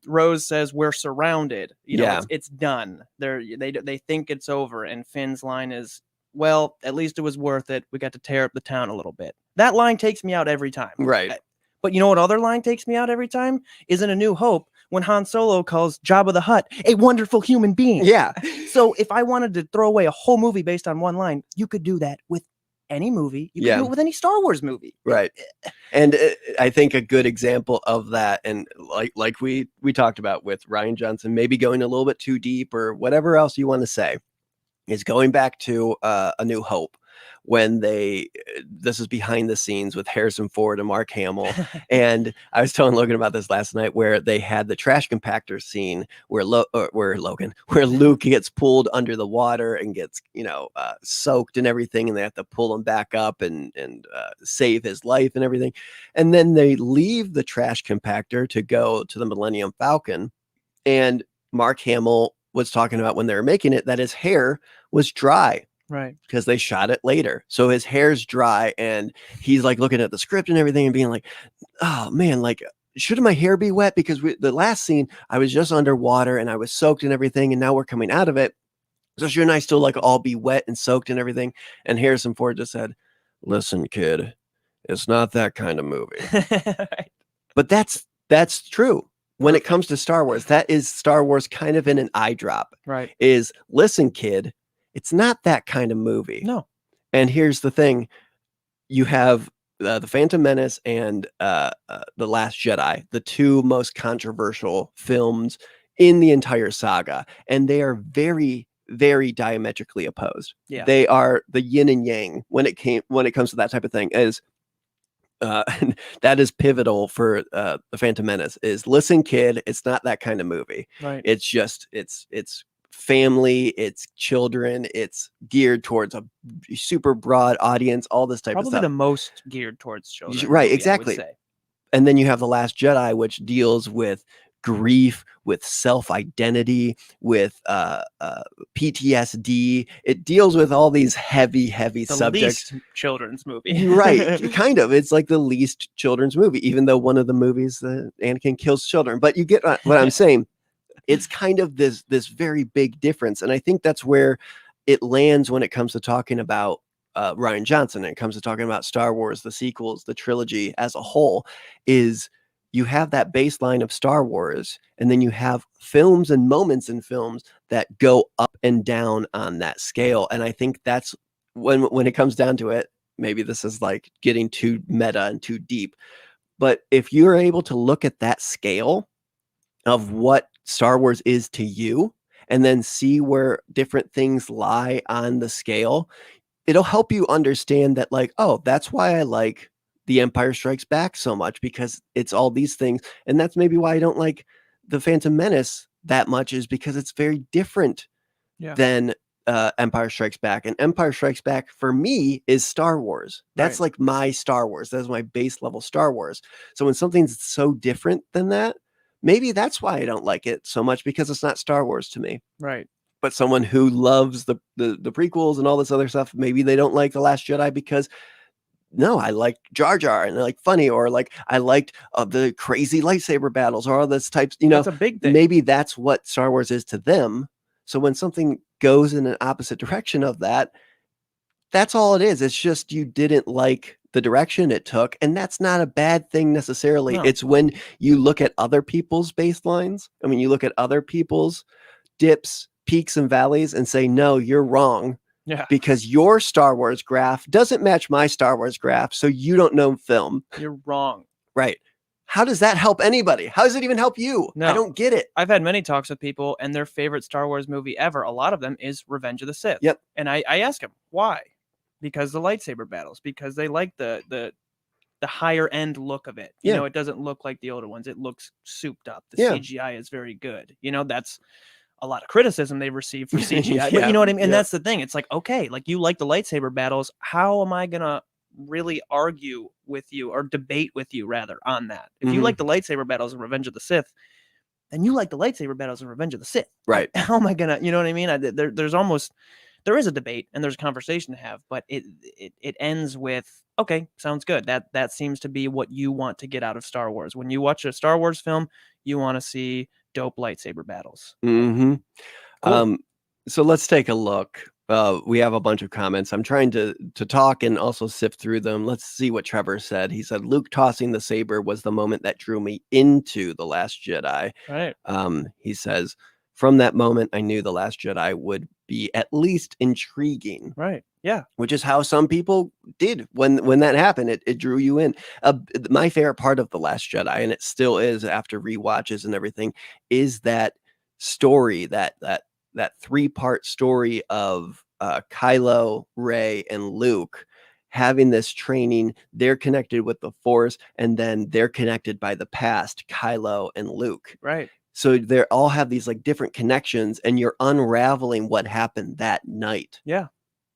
Rose says, we're surrounded, it's done, they think it's over, and Finn's line is, well, at least it was worth it, we got to tear up the town a little bit. That line takes me out every time. Right. But you know what other line takes me out every time? Is in A New Hope, when Han Solo calls Jabba the Hutt a wonderful human being. Yeah. So if I wanted to throw away a whole movie based on one line, you could do that with any movie. You could do it with any Star Wars movie. Right. And I think a good example of that, and like we talked about with Rian Johnson, maybe going a little bit too deep or whatever else you want to say, is going back to A New Hope, when this is behind the scenes with Harrison Ford and Mark Hamill. And I was telling Logan about this last night, where they had the trash compactor scene where Luke gets pulled under the water and gets, soaked and everything. And they have to pull him back up and save his life and everything. And then they leave the trash compactor to go to the Millennium Falcon. And Mark Hamill was talking about, when they were making it, that his hair was dry. Right. Because they shot it later. So his hair's dry, and he's like looking at the script and everything and being like, oh man, like, shouldn't my hair be wet? Because the last scene, I was just underwater and I was soaked and everything. And now we're coming out of it, So she and I still like all be wet and soaked and everything. And Harrison Ford just said, "Listen, kid, it's not that kind of movie." Right. But that's true. When it comes Perfect. to Star Wars, that is Star Wars kind of in an eye drop. Right. Is, listen, kid, it's not that kind of movie. No. And here's the thing: you have the Phantom Menace and the Last Jedi, the two most controversial films in the entire saga, and they are very, very diametrically opposed. Yeah. They are the yin and yang when it comes to that type of thing. And that is pivotal for the Phantom Menace. Is, listen, kid, it's not that kind of movie. Right. It's just it's family, it's children, it's geared towards a super broad audience, all this type of Probably stuff. the most geared towards children. Right, movie, exactly. I would say. And then you have The Last Jedi, which deals with grief, with self-identity, with PTSD. It deals with all these heavy The subjects. least children's movie. Right, kind of. It's like the least children's movie, even though one of the movies, Anakin kills children. But you get what I'm saying. It's kind of this very big difference, and I think that's where it lands when it comes to talking about Rian Johnson, and it comes to talking about Star Wars, the sequels, the trilogy as a whole. Is, you have that baseline of Star Wars, and then you have films and moments in films that go up and down on that scale. And I think that's when it comes down to it. Maybe this is like getting too meta and too deep, but if you're able to look at that scale of what Star Wars is to you, and then see where different things lie on the scale, it'll help you understand that, like, oh, that's why I like The Empire Strikes Back so much, because it's all these things. And that's maybe why I don't like The Phantom Menace that much, is because it's very different Yeah. than Empire Strikes Back. And Empire Strikes Back for me is Star Wars. That's Right. like my Star Wars. That's my base level Star Wars. So when something's so different than that, maybe that's why I don't like it so much, because it's not Star Wars to me. Right. But someone who loves the prequels and all this other stuff, maybe they don't like The Last Jedi because, no, I like Jar Jar and like funny, or like I liked the crazy lightsaber battles, or all this types. That's a big thing. Maybe that's what Star Wars is to them. So when something goes in an opposite direction of that, that's all it is. It's just you didn't like the direction it took, and that's not a bad thing necessarily. No. It's when you look at other people's baselines. I mean, you look at other people's dips, peaks, and valleys, and say, no, you're wrong. Yeah. Because your Star Wars graph doesn't match my Star Wars graph, so you don't know film. You're wrong. Right. How does that help anybody? How does it even help you? No. I don't get it. I've had many talks with people, and their favorite Star Wars movie ever, a lot of them, is Revenge of the Sith. Yep. And I ask them, why? Because the lightsaber battles, because they like the higher end look of it. You know, it doesn't look like the older ones. It looks souped up. The CGI is very good. You know, that's a lot of criticism they've received for CGI. But you know what I mean? And that's the thing. It's like, okay, like, you like the lightsaber battles. How am I gonna really argue with you, or debate with you rather, on that? If you like the lightsaber battles in Revenge of the Sith, then you like the lightsaber battles in Revenge of the Sith. Right. How am I gonna, you know what I mean? There is a debate and there's a conversation to have, but it ends with, okay, sounds good. That seems to be what you want to get out of Star Wars. When you watch a Star Wars film, you want to see dope lightsaber battles. Cool. So let's take a look. We have a bunch of comments. I'm trying to talk and also sift through them. Let's see what Trevor said. He said, Luke tossing the saber was the moment that drew me into The Last Jedi. Right. He says, from that moment, I knew The Last Jedi would be at least intriguing. Right. Yeah. Which is how some people did when that happened. It drew you in. My favorite part of The Last Jedi, and it still is after rewatches and everything, is that story, that 3-part story of Kylo, Rey, and Luke having this training. They're connected with the Force, and then they're connected by the past, Kylo and Luke. Right. So they all have these like different connections, and you're unraveling what happened that night. Yeah.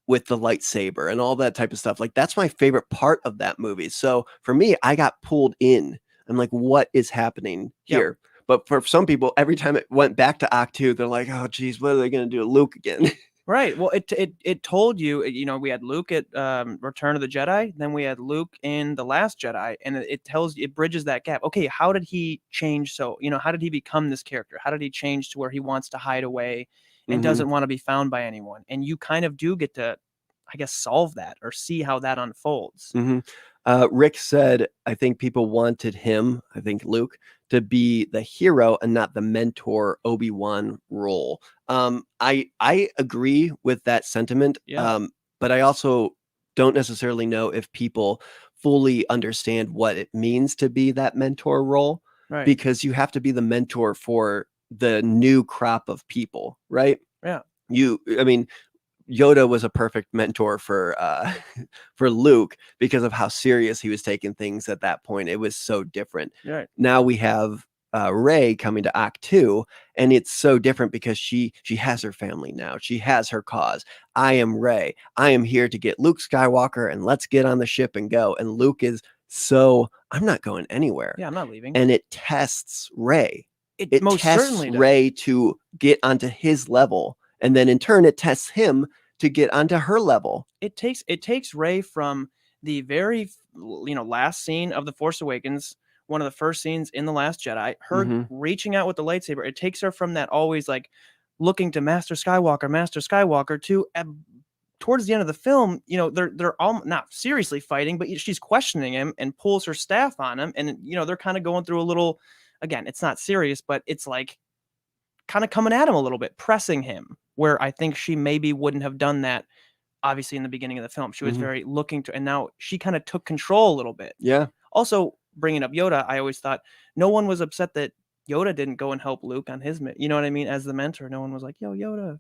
With the lightsaber and all that type of stuff. Like, that's my favorite part of that movie. So for me, I got pulled in. I'm like, what is happening here? Yep. But for some people, every time it went back to Act 2, they're like, oh, geez, what are they going to do to Luke again? Right. Well, it told you, you know, we had Luke at Return of the Jedi, then we had Luke in The Last Jedi, and it tells you, it bridges that gap. Okay, how did he change? So, you know, how did he become this character? How did he change to where he wants to hide away and doesn't want to be found by anyone. And you kind of do get to, I guess, solve that or see how that unfolds. Rick said, I think people wanted him, I think Luke, to be the hero and not the mentor Obi-Wan role. I agree with that sentiment. Yeah. But I also don't necessarily know if people fully understand what it means to be that mentor role, Right. because you have to be the mentor for the new crop of people, right? Yeah. I mean, Yoda was a perfect mentor for Luke because of how serious he was taking things at that point. It was so different. Right. Now we have Rey coming to Act 2, and it's so different because she has her family now. She has her cause. I am Rey. I am here to get Luke Skywalker, and let's get on the ship and go. And Luke is I'm not going anywhere. Yeah, I'm not leaving. And it tests Rey. It most tests certainly does. Rey to get onto his level, and then in turn it tests him to get onto her level. It takes Rey from the very last scene of The Force Awakens, one of the first scenes in The Last Jedi, her reaching out with the lightsaber. It takes her from that always like looking to Master Skywalker to towards the end of the film, they're all not seriously fighting, but she's questioning him and pulls her staff on him, and they're kind of going through a little. Again, it's not serious, but it's like kind of coming at him a little bit, pressing him, where I think she maybe wouldn't have done that, obviously, in the beginning of the film. She was very looking to, and now she kind of took control a little bit. Yeah. Also, bringing up Yoda, I always thought no one was upset that Yoda didn't go and help Luke on his, you know what I mean? As the mentor, no one was like, yo, Yoda,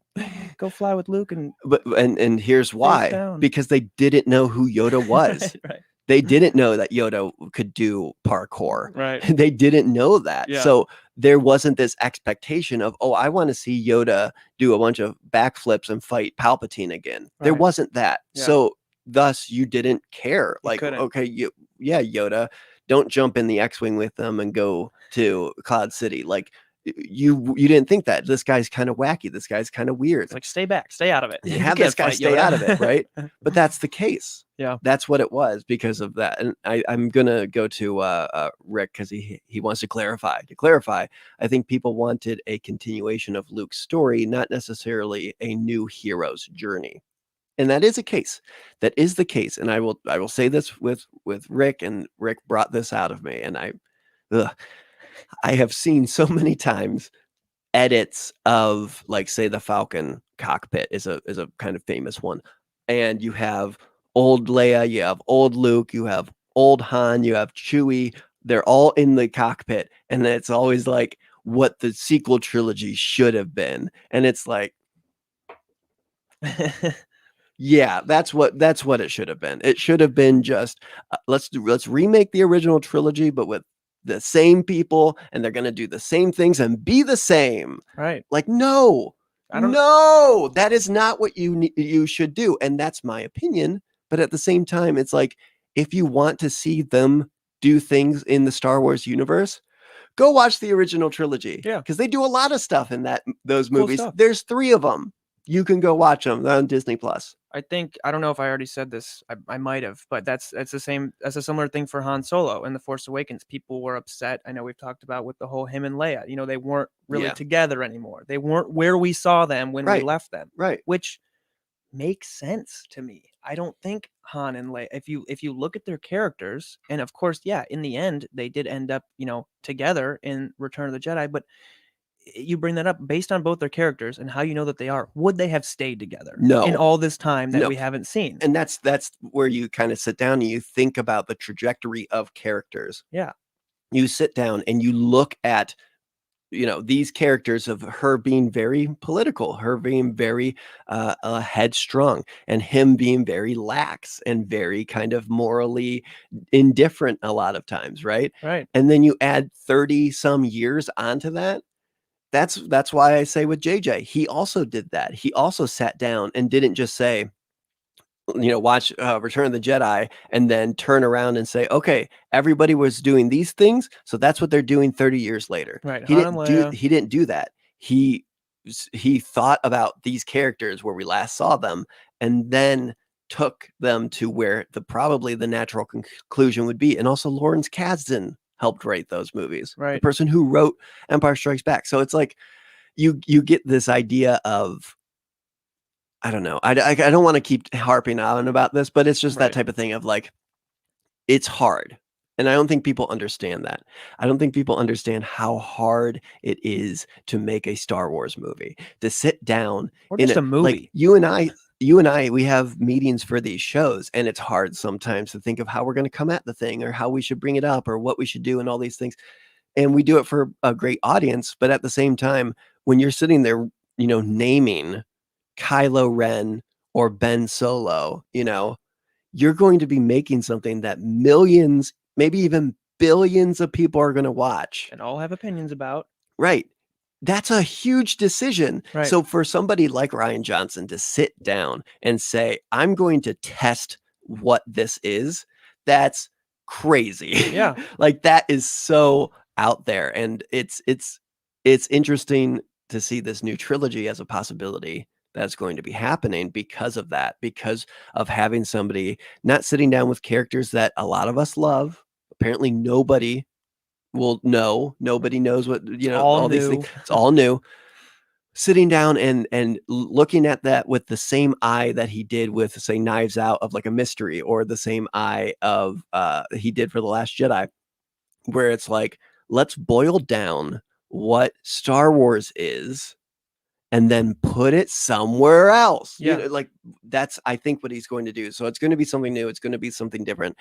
go fly with Luke. And here's why, because they didn't know who Yoda was. Right. They didn't know that Yoda could do parkour. Right. They didn't know that. Yeah. So there wasn't this expectation of, I want to see Yoda do a bunch of backflips and fight Palpatine again. Right. There wasn't that. Yeah. So thus you didn't care. Okay, Yoda, don't jump in the X-Wing with them and go to Cloud City. Like, you didn't think that. This guy's kind of wacky. This guy's kind of weird. It's like, stay back, stay out of it. Have this guy stay out of it, right? But that's the case. Yeah, that's what it was because of that. And I'm gonna go to Rick because he wants to clarify. To clarify, I think people wanted a continuation of Luke's story, not necessarily a new hero's journey. And that is a case. That is the case. And I will say this with Rick, and Rick brought this out of me, and I have seen so many times edits of, like, say, the Falcon cockpit is a kind of famous one. And you have old Leia, you have old Luke, you have old Han, you have Chewie. They're all in the cockpit. And it's always like what the sequel trilogy should have been. And it's like, yeah, that's what it should have been. It should have been just let's remake the original trilogy, but with the same people, and they're gonna do the same things and be the same. Right? Like, no, that is not what you should do, and that's my opinion. But at the same time, it's like, if you want to see them do things in the Star Wars universe, go watch the original trilogy. Yeah, because they do a lot of stuff in those movies. There's 3 of them. You can go watch them on Disney Plus. I don't know if I already said this. I might have, but that's the same. That's a similar thing for Han Solo and The Force Awakens. People were upset. I know we've talked about with the whole him and Leia. They weren't really together anymore. They weren't where we saw them when we left them. Right. Which makes sense to me. I don't think Han and Leia, if you look at their characters, and of course, in the end, they did end up, together in Return of the Jedi, but you bring that up based on both their characters and how you know that they are. Would they have stayed together? No. In all this time that we haven't seen? And that's where you kind of sit down and you think about the trajectory of characters. Yeah. You sit down and you look at, these characters of her being very political, her being very headstrong, and him being very lax and very kind of morally indifferent a lot of times, right? Right. And then you add 30 some years onto that. That's why I say with JJ, he also did that. He also sat down and didn't just say, watch Return of the Jedi and then turn around and say, okay, everybody was doing these things, so that's what they're doing 30 years later. Right. He didn't do that. He thought about these characters where we last saw them, and then took them to where probably the natural conclusion would be. And also Lawrence Kasdan helped write those movies. Right. The person who wrote Empire Strikes Back. So it's like, you get this idea of, I don't know. I don't want to keep harping on about this, but it's just that Right. type of thing of like, it's hard. And I don't think people understand that. I don't think people understand how hard it is to make a Star Wars movie. To sit down Or in just a a like movie. you and I, we have meetings for these shows, and it's hard sometimes to think of how we're going to come at the thing or how we should bring it up or what we should do and all these things. And we do it for a great audience, but at the same time, when you're sitting there, naming Kylo Ren or Ben Solo, you're going to be making something that millions, maybe even billions of people are going to watch. And all have opinions about. Right. That's a huge decision. Right. So for somebody like Rian Johnson to sit down and say, I'm going to test what this is, that's crazy. Yeah. Like that is so out there. And it's interesting to see this new trilogy as a possibility that's going to be happening because of that, because of having somebody not sitting down with characters that a lot of us love. Apparently nobody will know. Nobody knows what, All all these things. new. It's all new. Sitting down and looking at that with the same eye that he did with, say, Knives Out of like a mystery, or the same eye of he did for The Last Jedi, where it's like, let's boil down what Star Wars is and then put it somewhere else. Yeah. Like that's, I think, what he's going to do. So it's going to be something new. It's going to be something different.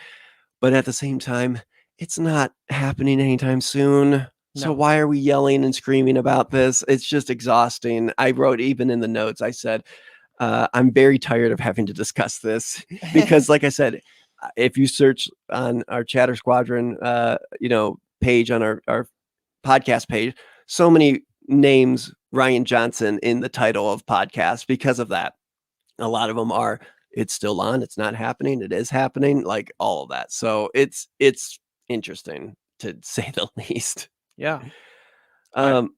But at the same time, it's not happening anytime soon. So No. why are we yelling and screaming about this? It's just exhausting. I wrote even in the notes, I said, I'm very tired of having to discuss this because, like I said, if you search on our Chatter Squadron, page on our podcast page, so many names Rian Johnson in the title of podcasts because of that. A lot of them are, it's still on, it's not happening, it is happening, like all of that. So it's interesting to say the least. Yeah. Go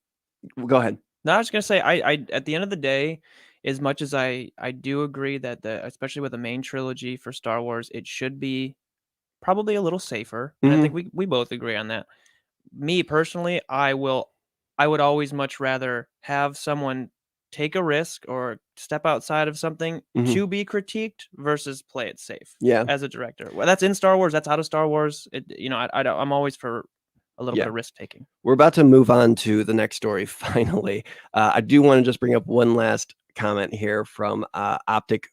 ahead. No, I was gonna say, I at the end of the day, as much as I do agree that especially with the main trilogy for Star Wars, it should be probably a little safer, and I think Mhm. we both agree on that. Me personally, I would always much rather have someone take a risk or step outside of something Mhm. to be critiqued versus play it safe Yeah. as a director. Well, that's in Star Wars, that's out of Star Wars. I'm always for a little bit Yeah. of risk taking. We're about to move on to the next story finally. I do wanna just bring up one last comment here from, Optic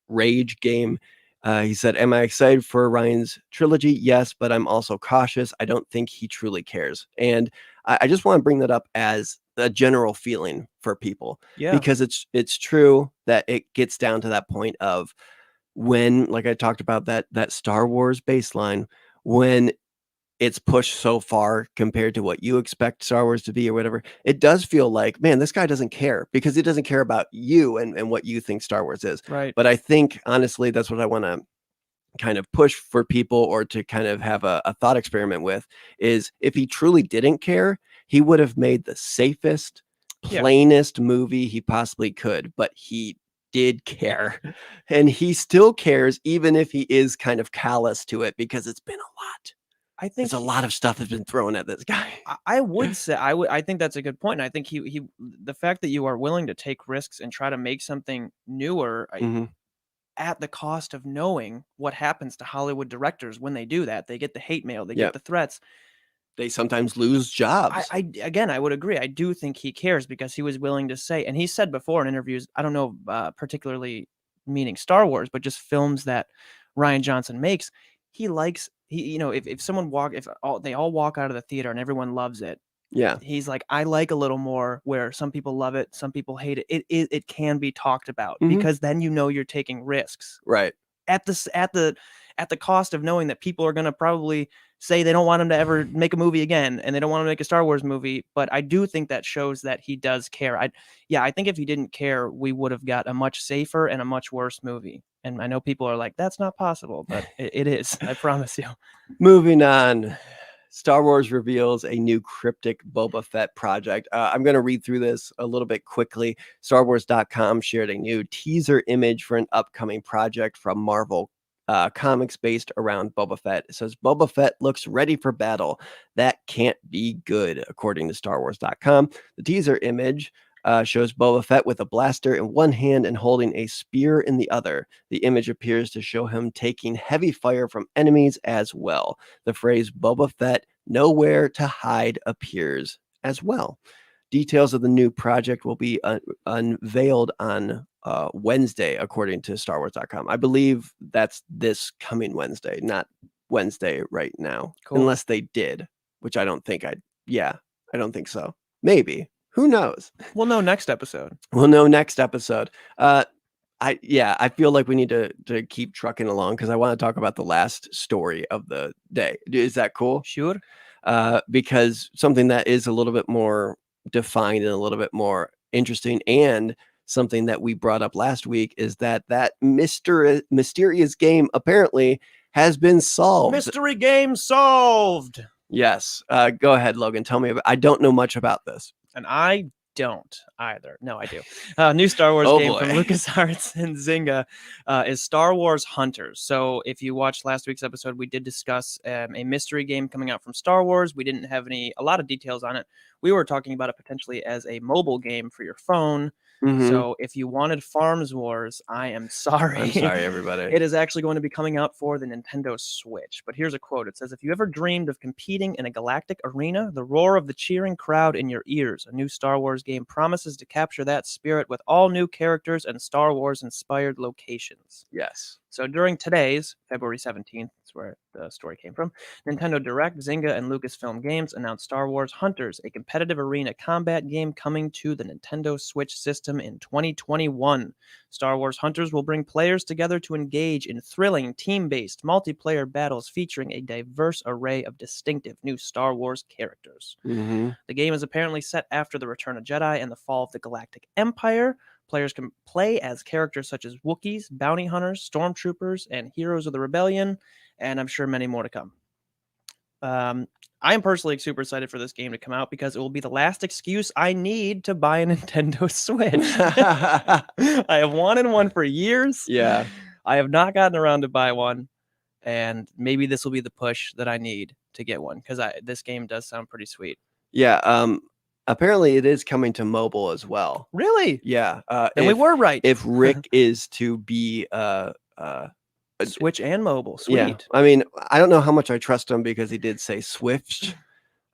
Rage Game. He said, "Am I excited for Ryan's trilogy? Yes, but I'm also cautious. I don't think he truly cares." And I just wanna bring that up as a general feeling for people, Yeah. because it's true that it gets down to that point of when, like I talked about that Star Wars baseline, when it's pushed so far compared to what you expect Star Wars to be or whatever, it does feel like, man, this guy doesn't care, because he doesn't care about you and what you think Star Wars is. Right. But I think honestly, that's what I want to kind of push for people, or to kind of have a thought experiment with, is if he truly didn't care, he would have made the safest, Yeah. plainest movie he possibly could. But he did care, and he still cares, even if he is kind of callous to it, because it's been a lot. I There's think a lot of stuff that's been thrown at this guy. I would say I think that's a good point. And I think he the fact that you are willing to take risks and try to make something newer Mhm. at the cost of knowing what happens to Hollywood directors when they do that. They get the hate mail, they get Yep. the threats. They sometimes lose I, jobs. I again, I would agree. I do think he cares because he was willing to say, and he said before in interviews, I don't know, particularly meaning Star Wars, but just films that Rian Johnson makes. He likes if someone if they all walk out of the theater and everyone loves it, Yeah. he's like, I like a little more where some people love it, some people hate it. It can be talked about Mhm. because then you're taking risks Right. at the cost of knowing that people are going to probably say they don't want him to ever make a movie again and they don't want to make a Star Wars movie. But I do think that shows that he does care. I think if he didn't care, we would have got a much safer and a much worse movie. And I know people are like, that's not possible, but it is. I promise you. Moving on. Star Wars reveals a new cryptic Boba Fett project. I'm going to read through this a little bit quickly. StarWars.com shared a new teaser image for an upcoming project from Marvel Comics based around Boba Fett. It says, Boba Fett looks ready for battle. That can't be good, according to StarWars.com. The teaser image shows Boba Fett with a blaster in one hand and holding a spear in the other. The image appears to show him taking heavy fire from enemies as well. The phrase Boba Fett, nowhere to hide appears as well. Details of the new project will be unveiled on Wednesday, according to StarWars.com. I believe that's this coming Wednesday, not Wednesday right now, Cool. unless they did, which I don't think I don't think so. Maybe. Who knows? We'll know next episode. We'll know next episode. I feel like we need to keep trucking along because I want to talk about the last story of the day. Is that cool? Sure. Because something that is a little bit more defined and a little bit more interesting, and something that we brought up last week is that mysterious game apparently has been solved. Mystery game solved. Yes. Go ahead, Logan. Tell me I don't know much about this. And I don't either. No, I do. New Star Wars game from LucasArts and Zynga is Star Wars Hunters. So if you watched last week's episode, we did discuss a mystery game coming out from Star Wars. We didn't have a lot of details on it. We were talking about it potentially as a mobile game for your phone. Mm-hmm. So if you wanted Farms Wars, I am sorry. I'm sorry, everybody. It is actually going to be coming out for the Nintendo Switch. But here's a quote. It says, "If you ever dreamed of competing in a galactic arena, the roar of the cheering crowd in your ears, a new Star Wars game promises to capture that spirit with all new characters and Star Wars-inspired locations." Yes. So during today's, February 17th, that's where the story came from, Nintendo Direct, Zynga and Lucasfilm Games announced Star Wars Hunters, a competitive arena combat game coming to the Nintendo Switch system in 2021. Star Wars Hunters will bring players together to engage in thrilling, team-based multiplayer battles featuring a diverse array of distinctive new Star Wars characters. Mm-hmm. The game is apparently set after the Return of Jedi and the fall of the Galactic Empire. Players can play as characters such as Wookiees, bounty hunters, stormtroopers, and heroes of the rebellion, and I'm sure many more to come. I am personally super excited for this game to come out because it will be the last excuse I need to buy a Nintendo Switch. I have wanted one for years. Yeah. I have not gotten around to buy one, and maybe this will be the push that I need to get one because this game does sound pretty sweet. Yeah. Apparently, it is coming to mobile as well. Really? Yeah. Then we were right. If Rick is to be Switch and mobile, sweet. Yeah. I mean, I don't know how much I trust him because he did say Swift.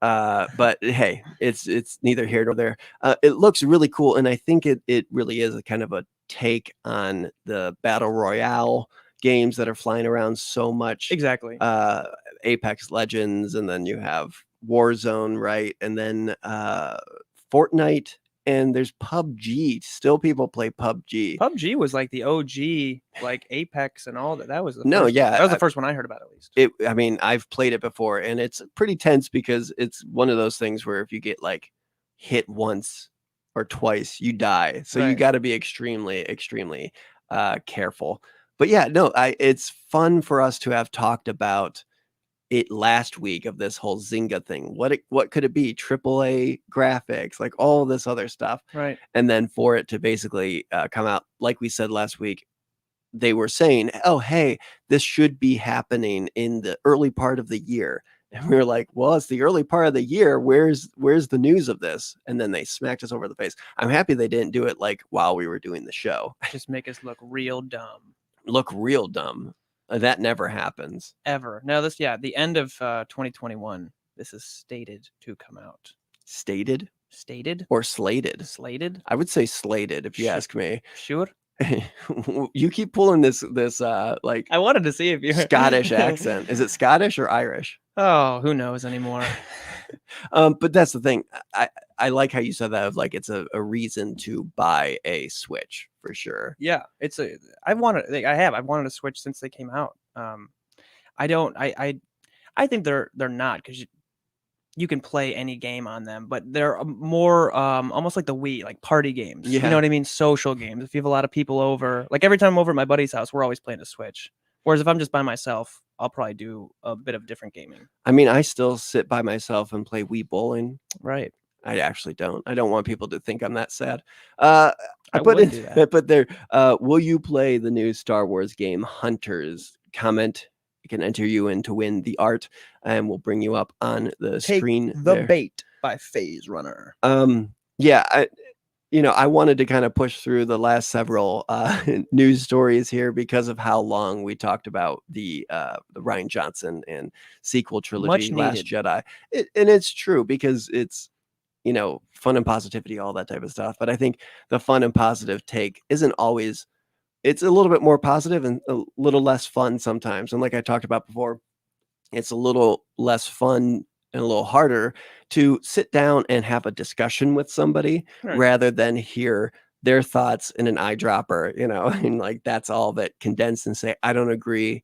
But hey, it's neither here nor there. It looks really cool, and I think it really is a kind of a take on the battle royale games that are flying around so much. Exactly. Apex Legends, and then you have Warzone, right? And then Fortnite, and there's PUBG. Still people play PUBG. PUBG was like the OG, like Apex and all that. That was the No, first, yeah. That was the first one I heard about, at least. I mean, I've played it before, and it's pretty tense because it's one of those things where if you get like hit once or twice, you die. So you Right. got to be extremely, extremely careful. But yeah, no, it's fun for us to have talked about it last week of this whole Zynga thing. What could it be? AAA graphics, like all this other stuff. Right. And then for it to basically come out, like we said last week, they were saying, oh, hey, this should be happening in the early part of the year. And we were like, well, it's the early part of the year. Where's the news of this? And then they smacked us over the face. I'm happy they didn't do it like while we were doing the show. Just make us look real dumb. Look real dumb. That never happens. Ever. No, the end of 2021, this is stated to come out. Stated? Stated? Or slated? Slated? I would say slated if you ask me. Sure. You keep pulling this like I wanted to see if you Scottish accent. Is it Scottish or Irish? Oh, who knows anymore? But that's the thing. I like how you said that of like it's a reason to buy a Switch for sure. Yeah, I've wanted a Switch since they came out. I think they're not, because you can play any game on them, but they're more almost like the Wii, like party games. Yeah. You know what I mean? Social games. If you have a lot of people over, like every time I'm over at my buddy's house, we're always playing a Switch. Whereas if I'm just by myself, I'll probably do a bit of different gaming. I mean, I still sit by myself and play Wii bowling. Right. I actually don't. I don't want people to think I'm that sad. I wouldn't do that. But there, will you play the new Star Wars game Hunters? Comment. It can enter you in to win the art, and we'll bring you up on the screen. The Bait by Phase Runner. Yeah, I wanted to kind of push through the last several news stories here because of how long we talked about the Rian Johnson and sequel trilogy, Much Last needed. Jedi. And it's true because it's, fun and positivity, all that type of stuff. But I think the fun and positive take isn't always, it's a little bit more positive and a little less fun sometimes. And like I talked about before, it's a little less fun and a little harder to sit down and have a discussion with somebody Right. rather than hear their thoughts in an eyedropper, and like that's all that condensed and say, I don't agree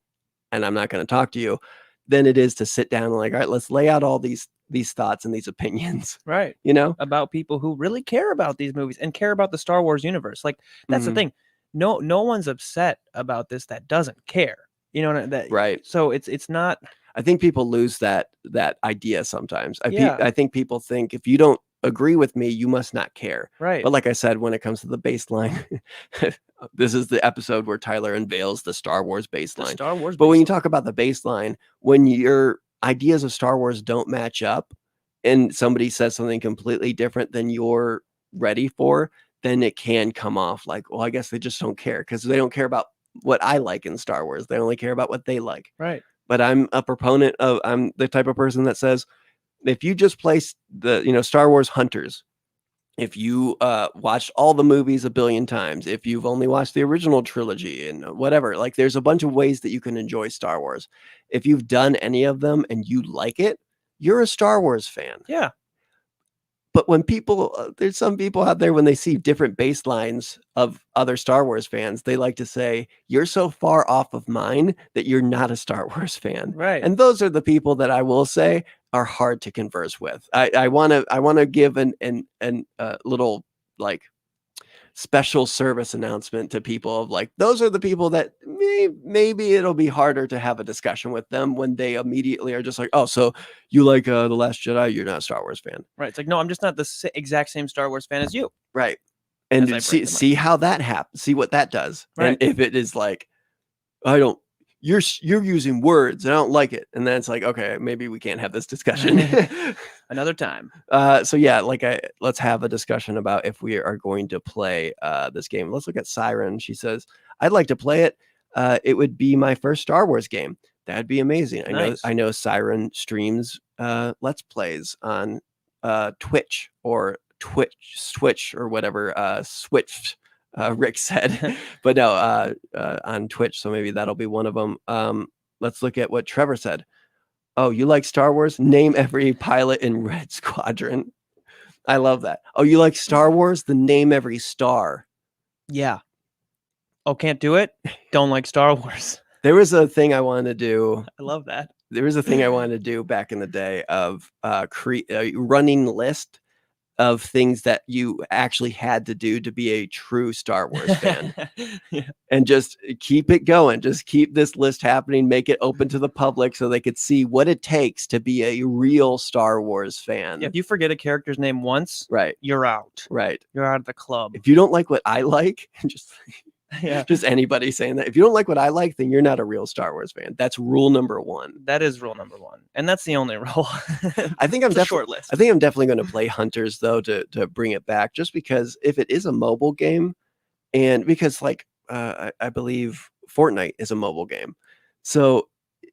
and I'm not going to talk to you, than it is to sit down and like, all right, let's lay out all these thoughts and these opinions, Right. you know? About people who really care about these movies and care about the Star Wars universe. Like that's the Mhm. thing. No one's upset about this that doesn't care. You know that. Right. So it's not. I think people lose that idea sometimes. Yeah. I think people think if you don't agree with me, you must not care. Right. But like I said, when it comes to the baseline, this is the episode where Tyler unveils the Star Wars The baseline. Star Wars. But when you baseline. talk about the baseline, when your ideas of Star Wars don't match up and somebody says something completely different than you're ready for, then it can come off like, well, I guess they just don't care because they don't care about what I like in Star Wars. They only care about what they like. Right. But I'm the type of person that says, if you just place Star Wars Hunters, if you watched all the movies a billion times, if you've only watched the original trilogy and whatever, like there's a bunch of ways that you can enjoy Star Wars. If you've done any of them and you like it, you're a Star Wars fan. Yeah. But when there's some people out there, when they see different baselines of other Star Wars fans, they like to say, you're so far off of mine that you're not a Star Wars fan. Right. And those are the people that I will say are hard to converse with. I want to give an little like special service announcement to people of like, those are the people that maybe it'll be harder to have a discussion with them when they immediately are just like, oh, so you like The Last Jedi, you're not a Star Wars fan. Right. It's like, no, I'm just not the exact same Star Wars fan as you. Right. As I And bring them up. see how that happens, see what that does. Right. And if it is like, you're using words and I don't like it, and then it's like, okay, maybe we can't have this discussion Another time. So yeah, let's have a discussion about if we are going to play this game. Let's look at Siren. She says, I'd like to play it. It would be my first Star Wars game. That'd be amazing. Nice. I know Siren streams let's plays on Twitch or Switch or whatever Switch Rick said. But no, on Twitch, so maybe that'll be one of them. Let's look at what Trevor said. Oh, you like Star Wars? Name every pilot in Red Squadron. I love that. Oh, you like Star Wars? Then name every star. Yeah. Oh, can't do it? Don't like Star Wars. There was a thing I wanted to do. I love that. There was a thing I wanted to do back in the day of running list of things that you actually had to do to be a true Star Wars fan. Yeah. And just keep it going. Just keep this list happening, make it open to the public so they could see what it takes to be a real Star Wars fan. Yeah, if you forget a character's name once, Right. you're out. Right. You're out of the club. If you don't like what I like, Yeah. just anybody saying that. If you don't like what I like, then you're not a real Star Wars fan. That's rule number 1. That is rule number 1. And that's the only rule. I think I'm short list. I think I'm definitely going to play Hunters though to bring it back, just because if it is a mobile game, and because like I believe Fortnite is a mobile game, so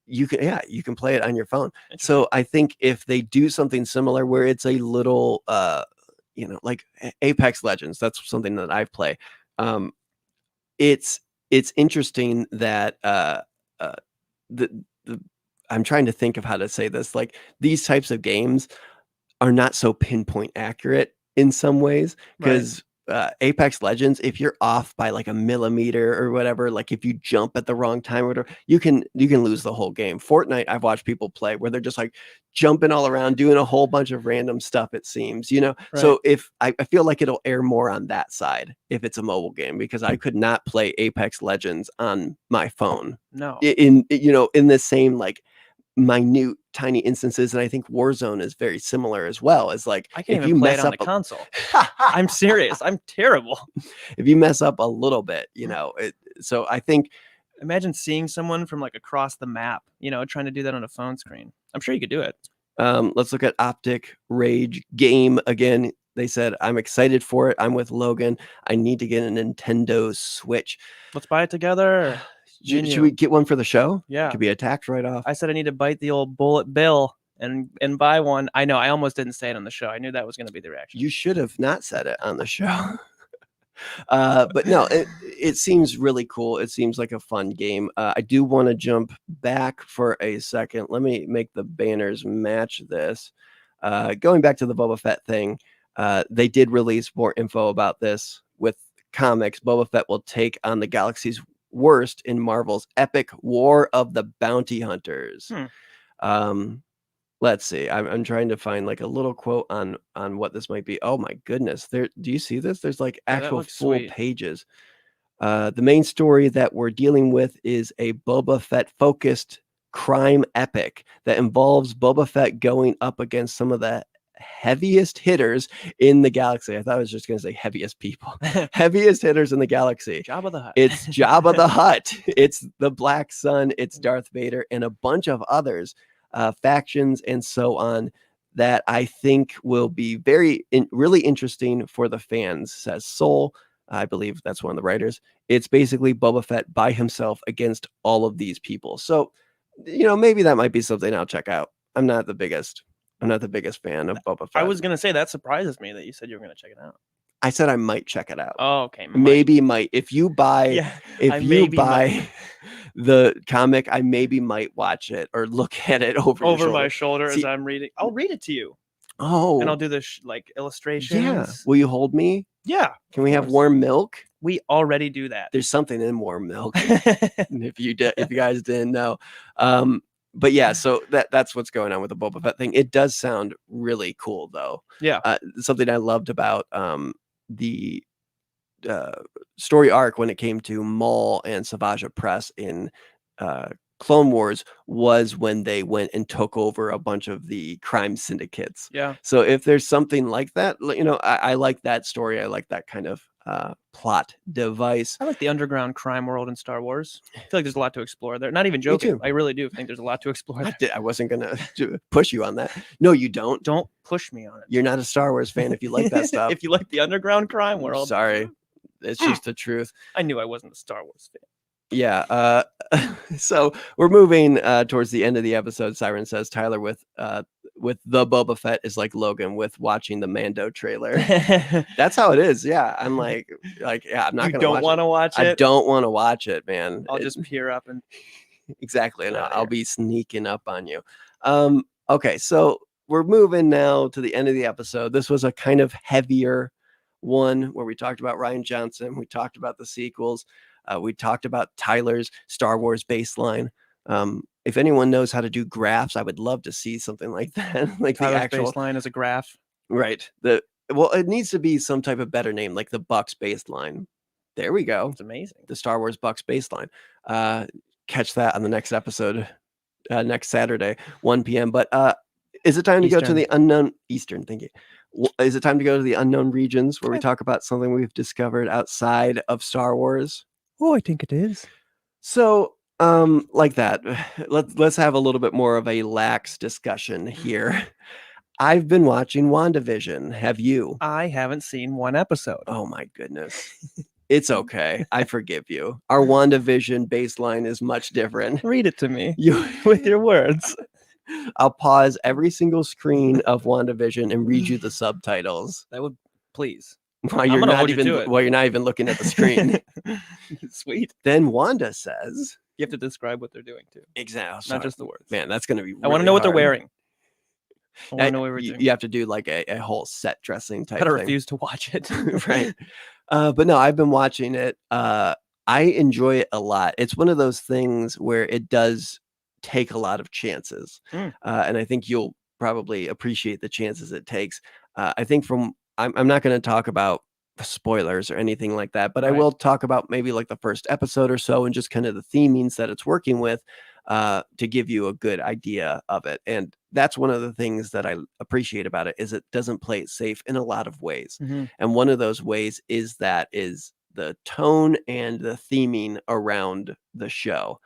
you can play it on your phone. So I think if they do something similar where it's a little like Apex Legends, that's something that I play. It's interesting that I'm trying to think of how to say this. Like these types of games are not so pinpoint accurate in some ways, because Apex Legends, if you're off by like a millimeter or whatever, like if you jump at the wrong time or whatever, you can lose the whole game. Fortnite, I've watched people play where they're just like jumping all around, doing a whole bunch of random stuff, it seems, So if I feel like it'll err more on that side if it's a mobile game, because I could not play Apex Legends on my phone. No. In the same like minute tiny instances, and I think Warzone is very similar as well. As like, I can't if you even play mess it on up a console. I'm serious. I'm terrible. If you mess up a little bit, so I think, imagine seeing someone from like across the map, trying to do that on a phone screen. I'm sure you could do it. Let's look at Optic Rage Game again. They said, I'm excited for it. I'm with Logan. I need to get a Nintendo Switch. Let's buy it together. Should we get one for the show? Yeah. Could be a tax write-off. I said I need to bite the old bullet bill and buy one. I know. I almost didn't say it on the show. I knew that was going to be the reaction. You should have not said it on the show. But no, it seems really cool. It seems like a fun game. I do want to jump back for a second. Let me make the banners match this. Going back to the Boba Fett thing, they did release more info about this with comics. Boba Fett will take on the galaxy's worst in Marvel's epic War of the Bounty Hunters. Let's see. I'm trying to find like a little quote on what this might be. Oh my goodness. Do you see this? There's like actual full sweet. pages. The main story that we're dealing with is a Boba Fett focused crime epic that involves Boba Fett going up against some of the heaviest hitters in the galaxy. I thought I was just going to say heaviest people. Heaviest hitters in the galaxy. Jabba the Hutt. It's Jabba the Hutt. It's the Black Sun. It's Darth Vader and a bunch of others. Factions and so on that I think will be really interesting for the fans, says Soul. I believe that's one of the writers. It's basically Boba Fett by himself against all of these people. So, maybe that might be something I'll check out. I'm not the biggest fan of Boba Fett. I was going to say that surprises me that you said you were going to check it out. I said I might check it out. Oh, okay. Maybe might. If you buy the comic, I maybe might watch it or look at it over my shoulder as I'm reading. I'll read it to you. Oh. And I'll do the illustrations. Yeah. Will you hold me? Yeah. Can we have warm milk? We already do that. There's something in warm milk. if you guys didn't know. But yeah, so that's what's going on with the Boba Fett thing. It does sound really cool though. Yeah. Something I loved about the story arc when it came to Maul and Savage Press in Clone Wars was when they went and took over a bunch of the crime syndicates. Yeah. So if there's something like that, I like that story. I like that kind of plot device. I like the underground crime world in Star Wars. I feel like there's a lot to explore there. Not even joking. I really do think there's a lot to explore there. I wasn't going to push you on that. No, you don't. Don't push me on it. You're not a Star Wars fan if you like that stuff. If you like the underground crime world. Sorry. It's just the truth. I knew I wasn't a Star Wars fan. Yeah. So we're moving towards the end of the episode. Siren says Tyler with the Boba Fett is like Logan with watching the Mando trailer. That's how it is. Yeah. I'm like, yeah, I'm not going to watch it. I don't want to watch it, man. I'll just peer up and exactly. And I'll be sneaking up on you. Okay. So we're moving now to the end of the episode. This was a kind of heavier one where we talked about Rian Johnson. We talked about the sequels. We talked about Tyler's Star Wars baseline. If anyone knows how to do graphs, I would love to see something like that. Like Tyler's the actual baseline is a graph. Right. It needs to be some type of better name, like the Bucks baseline. There we go. It's amazing. The Star Wars Bucks baseline. Catch that on the next episode, next Saturday, 1 p.m. But is it time to go to the unknown Eastern? Thank you. Is it time to go to the unknown regions where we talk about something we've discovered outside of Star Wars? Oh, I think it is. So, like that, let's have a little bit more of a lax discussion here. I've been watching WandaVision. Have you? I haven't seen one episode. Oh my goodness. It's okay. I forgive you. Our WandaVision baseline is much different. Read it to me with your words. I'll pause every single screen of WandaVision and read you the subtitles. That would please. While you're not even looking at the screen. Sweet. Then Wanda says, you have to describe what they're doing too. Exactly. Not just the words. Man, that's going to be really I want to know what they're wearing. I want to know what we're doing. You have to do like a whole set dressing type thing. I refuse to watch it. Right. But no, I've been watching it. I enjoy it a lot. It's one of those things where it does take a lot of chances. And I think you'll probably appreciate the chances it takes. I think I'm not going to talk about spoilers or anything like that, but I will talk about maybe like the first episode or so and just kind of the themings that it's working with to give you a good idea of it. And that's one of the things that I appreciate about it is it doesn't play it safe in a lot of ways. And one of those ways is the tone and the theming around the show.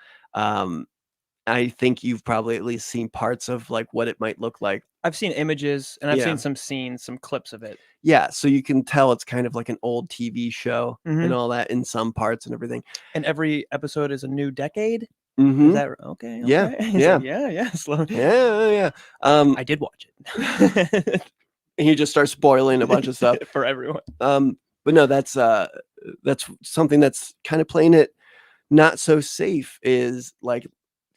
I think you've probably at least seen parts of like what it might look like. I've seen images and I've Yeah. seen some scenes, some clips of it. Yeah, so you can tell it's kind of like an old TV show and Mhm. all that in some parts and everything. And every episode is a new decade? Is Mhm. that okay, Yeah, okay. He's yeah. like, "Yeah, yeah, slow." Yeah, yeah. I did watch it. He just starts spoiling a bunch of stuff. For everyone. But no, that's something that's kind of playing it not so safe is like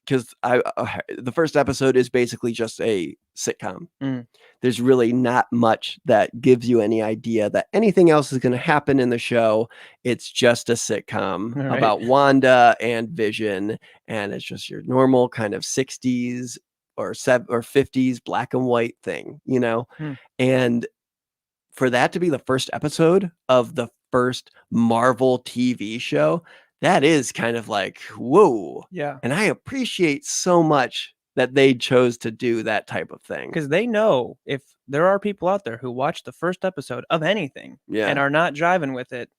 because the first episode is basically just a sitcom. Mm. There's really not much that gives you any idea that anything else is going to happen in the show. It's just a sitcom Right. about Wanda and Vision, and it's just your normal kind of 60s or 50s black and white thing, you know? Hmm. And for that to be the first episode of the first Marvel TV show, that is kind of like, whoa. Yeah. And I appreciate so much that they chose to do that type of thing. Because they know if there are people out there who watch the first episode of anything Yeah. and are not driving with it,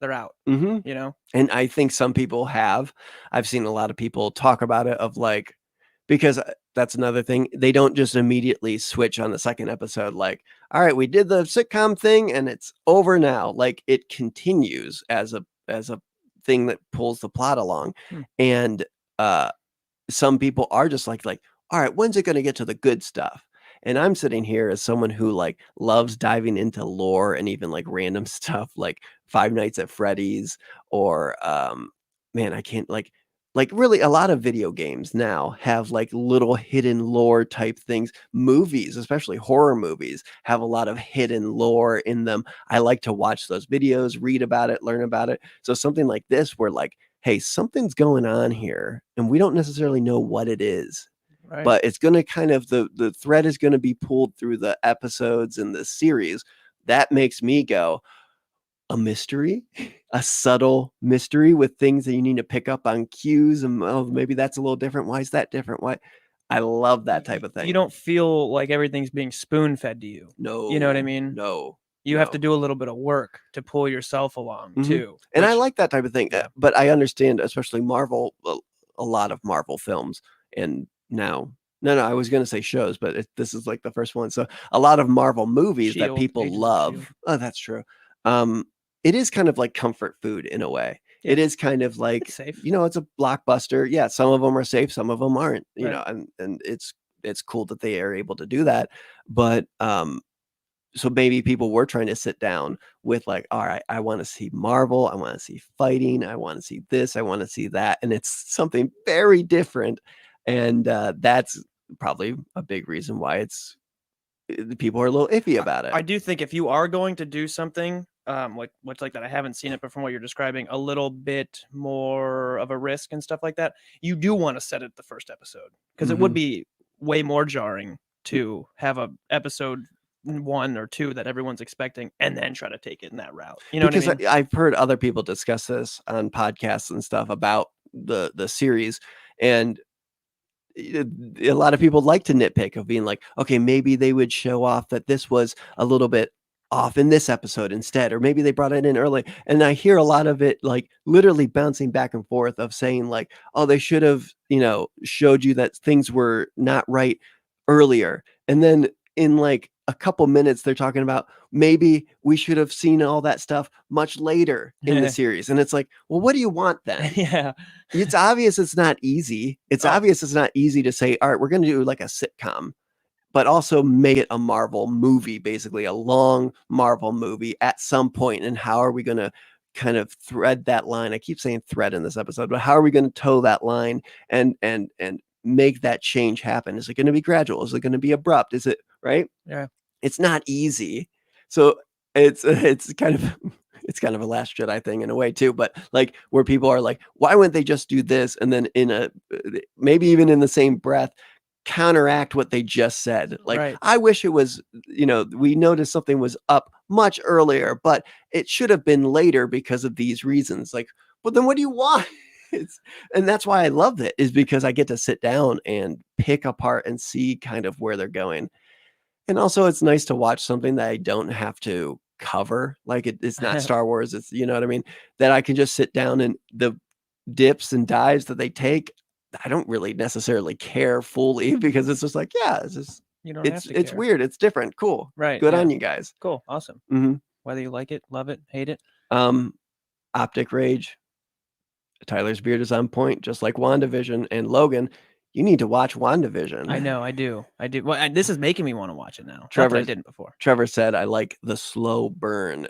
they're out, Mhm. you know? And I think some people have. I've seen a lot of people talk about it of like because that's another thing. They don't just immediately switch on the second episode like, "All right, we did the sitcom thing and it's over now." Like it continues as a thing that pulls the plot along. Hmm. And some people are just like, "All right, when's it gonna get to the good stuff?" And I'm sitting here as someone who like loves diving into lore and even like random stuff like Five Nights at Freddy's or man, I can't like really a lot of video games now have like little hidden lore type things. Movies, especially horror movies, have a lot of hidden lore in them. I like to watch those videos, read about it, learn about it. So something like this where like, hey, something's going on here and we don't necessarily know what it is. Right. But it's going to kind of the thread is going to be pulled through the episodes in the series. That makes me go, a mystery, a subtle mystery with things that you need to pick up on cues and oh, maybe that's a little different. Why is that different? Why? I love that type of thing. You don't feel like everything's being spoon-fed to you. No. You know what I mean? No. You have to do a little bit of work to pull yourself along too. And I which- like that type of thing. Yeah. But I understand, especially Marvel, a lot of Marvel films and now no, I was going to say shows, but this is like the first one. So a lot of Marvel movies that Shield, people Agents of love. Shield. Oh, that's true. It is kind of like comfort food in a way. Yeah. It is kind of like, It's safe. you know, it's a blockbuster. Yeah, some of them are safe, some of them aren't. You Right. know, and it's cool that they are able to do that. But so maybe people were trying to sit down with like, all right, I want to see Marvel, I want to see fighting, I want to see this, I want to see that, and it's something very different. And that's probably a big reason why it's people are a little iffy about it. I do think if you are going to do something like that, I haven't seen it, but from what you're describing, a little bit more of a risk and stuff like that, you do want to set it the first episode because it would be way more jarring to have a episode 1 or 2 that everyone's expecting and then try to take it in that route. You know because what I mean? I've heard other people discuss this on podcasts and stuff about the series, and a lot of people like to nitpick of being like, okay, maybe they would show off that this was a little bit off in this episode instead, or maybe they brought it in early. And I hear a lot of it like literally bouncing back and forth of saying like, oh, they should have, you know, showed you that things were not right earlier. And then in like a couple minutes, they're talking about maybe we should have seen all that stuff much later in the series. And it's like, well, what do you want then? Yeah. It's obvious it's not easy. It's obvious it's not easy to say, all right, we're going to do like a sitcom, but also make it a Marvel movie, basically a long Marvel movie at some point. And how are we going to kind of thread that line? I keep saying thread in this episode, but how are we going to toe that line and make that change happen? Is it going to be gradual? Is it going to be abrupt? Is it right? Yeah. It's not easy. So it's kind of a Last Jedi thing in a way too, but like where people are like, why wouldn't they just do this? And then in a, maybe even in the same breath, counteract what they just said. Like, Right. I wish it was, you know, we noticed something was up much earlier, but it should have been later because of these reasons. Like, well, then what do you want? And that's why I love it, is because I get to sit down and pick apart and see kind of where they're going. And also it's nice to watch something that I don't have to cover. Like it's not Star Wars. It's, you know what I mean? That I can just sit down and the dips and dives that they take, I don't really necessarily care fully because it's just like, yeah, You don't have to it's care. weird, it's different, cool, Right. good yeah. on you guys. Cool. Awesome. hmm Whether you like it, love it, hate it. Optic Rage. Tyler's beard is on point, just like WandaVision. And Logan, you need to watch WandaVision. I know. I do. Well, this is making me want to watch it now. Not that I didn't before. Trevor said, I like the slow burn.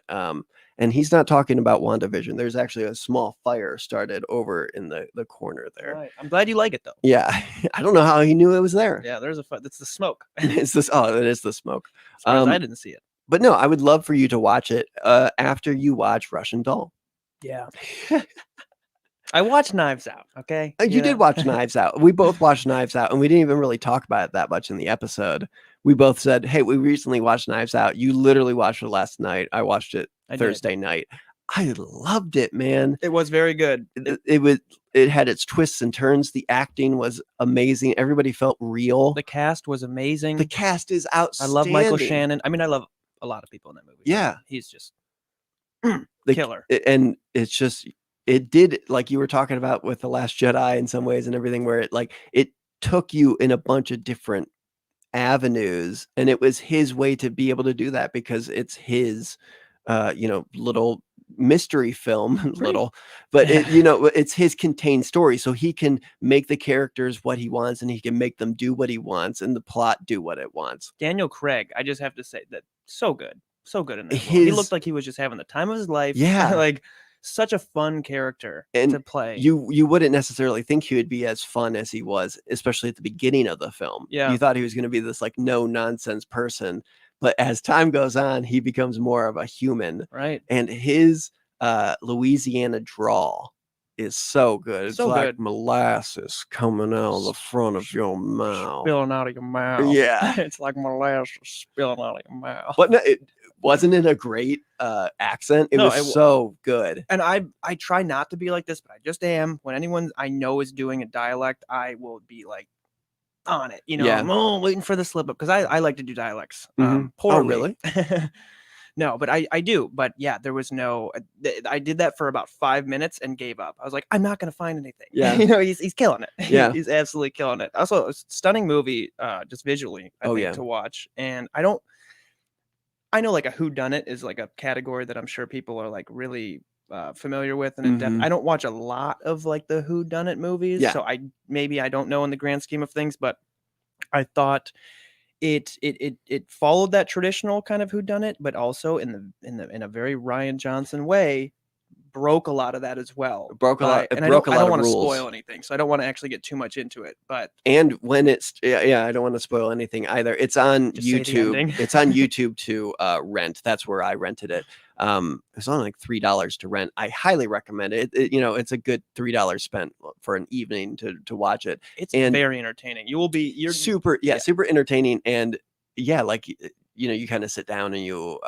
And he's not talking about WandaVision. There's actually a small fire started over in the corner there. Right. I'm glad you like it, though. Yeah. I don't know how he knew it was there. Yeah, there's it's the smoke. It's this. Oh, it is the smoke. As far as I didn't see it. But no, I would love for you to watch it after you watch Russian Doll. Yeah. I watched Knives Out, okay? You did watch Knives Out. We both watched Knives Out, and we didn't even really talk about it that much in the episode. We both said, hey, we recently watched Knives Out. You literally watched it last night. I watched it Thursday night. I loved it, man. It was very good. It had its twists and turns. The acting was amazing. Everybody felt real. The cast was amazing. The cast is outstanding. I love Michael Shannon. I mean, I love a lot of people in that movie. Yeah. He's just the killer. And it's just... It did, like you were talking about with The Last Jedi in some ways and everything, where it took you in a bunch of different avenues, and it was his way to be able to do that because it's his, little mystery film, but it's his contained story, so he can make the characters what he wants, and he can make them do what he wants, and the plot do what it wants. Daniel Craig, I just have to say that so good in that. He looked like he was just having the time of his life. Yeah, like. Such a fun character to play. You wouldn't necessarily think he would be as fun as he was, especially at the beginning of the film. Yeah. You thought he was going to be this like no nonsense person, but as time goes on, he becomes more of a human. Right. And his Louisiana drawl is so good. It's so like good. Molasses coming out of the front of your mouth. Spilling out of your mouth. Yeah. It's like molasses spilling out of your mouth. But no, wasn't it a great accent? It was so good. And I try not to be like this, but I just am. When anyone I know is doing a dialect, I will be like on it. I'm waiting for the slip up because I like to do dialects. Poorly. Oh, really? No, but I do. But yeah, there was no. I did that for about 5 minutes and gave up. I was like, I'm not gonna find anything. Yeah, he's killing it. Yeah, he's absolutely killing it. Also, a stunning movie, just visually. I think to watch, and I know like a whodunit is like a category that I'm sure people are like really familiar with and in depth. I don't watch a lot of like the whodunit movies, so I don't know in the grand scheme of things, but I thought it followed that traditional kind of whodunit, but also in a very Rian Johnson way, broke a lot of that as well. I don't want to spoil anything, so I don't want to actually get too much into it. But when it's I don't want to spoil anything either. It's on YouTube. It's on YouTube to rent. That's where I rented it. It's only like $3 to rent. I highly recommend it. It's a good $3 spent for an evening to watch it. It's very entertaining. You're super entertaining, and you kind of sit down and you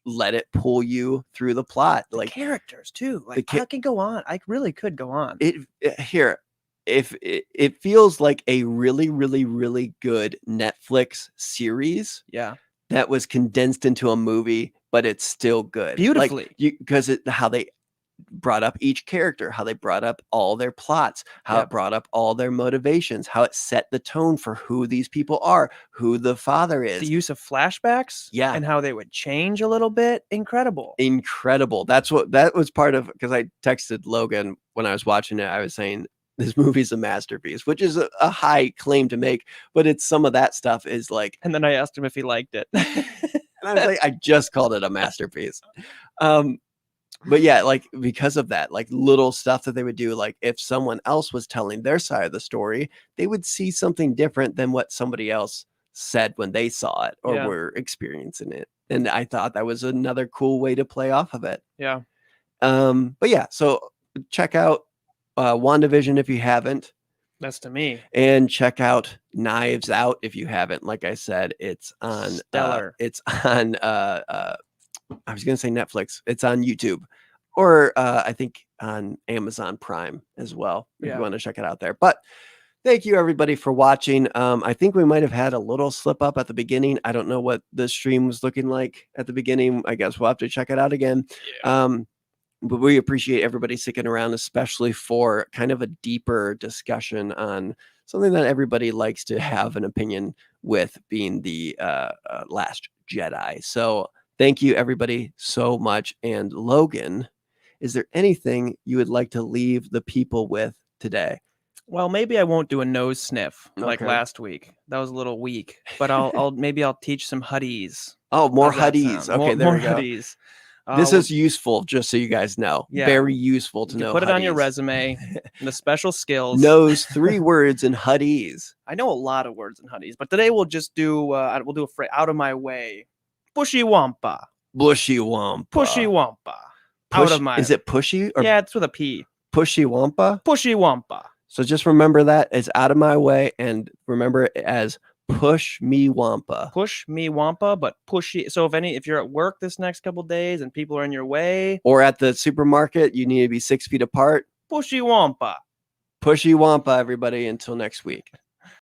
let it pull you through the plot. The characters too. I can go on. I really could go on. If it feels like a really, really, really good Netflix series. Yeah. That was condensed into a movie, but it's still good. Beautifully. Because how they brought up each character, how they brought up all their plots, how it brought up all their motivations, how it set the tone for who these people are, who the father is. The use of flashbacks, and how they would change a little bit. Incredible. That was part of, because I texted Logan when I was watching it. I was saying, this movie's a masterpiece, which is a high claim to make, but it's some of that stuff is like. And then I asked him if he liked it. And I was like, I just called it a masterpiece. But yeah, like because of that, like little stuff that they would do, like if someone else was telling their side of the story, they would see something different than what somebody else said when they saw it or were experiencing it. And I thought that was another cool way to play off of it. Yeah. But yeah, so check out WandaVision if you haven't. That's to me. And check out Knives Out if you haven't. Like I said, it's on Stellar. It's on I was gonna say Netflix. It's on YouTube, or I think on Amazon Prime as well. If you want to check it out there. But thank you everybody for watching. I think we might have had a little slip up at the beginning. I don't know what the stream was looking like at the beginning. I guess we'll have to check it out again. Yeah. But we appreciate everybody sticking around, especially for kind of a deeper discussion on something that everybody likes to have an opinion with, being the Last Jedi. So thank you, everybody, so much. And Logan, is there anything you would like to leave the people with today? Well, maybe I won't do a nose sniff like Okay. last week. That was a little weak. But I'll teach some huddies. Oh, more How's that huddies. sound? Okay, there More we go. huddies. This We'll- is useful, just so you guys know. Yeah. Very useful you to can know. put it on your huddies. resume. The special skills. Knows 3 words in huddies. I know a lot of words in huddies, but today we'll just do we'll do a phrase out of my way. Pushy Wampa. Bushy Wampa. Pushy Wampa. Out of my Is it pushy or Yeah, it's with a P. Pushy Wampa? Pushy Wampa. So just remember that it's out of my way, and remember it as push me Wampa. Push me Wampa, but pushy. So if you're at work this next couple days and people are in your way, Or at the supermarket, you need to be 6 feet apart. pushy Wampa. Pushy Wampa, everybody. Until next week.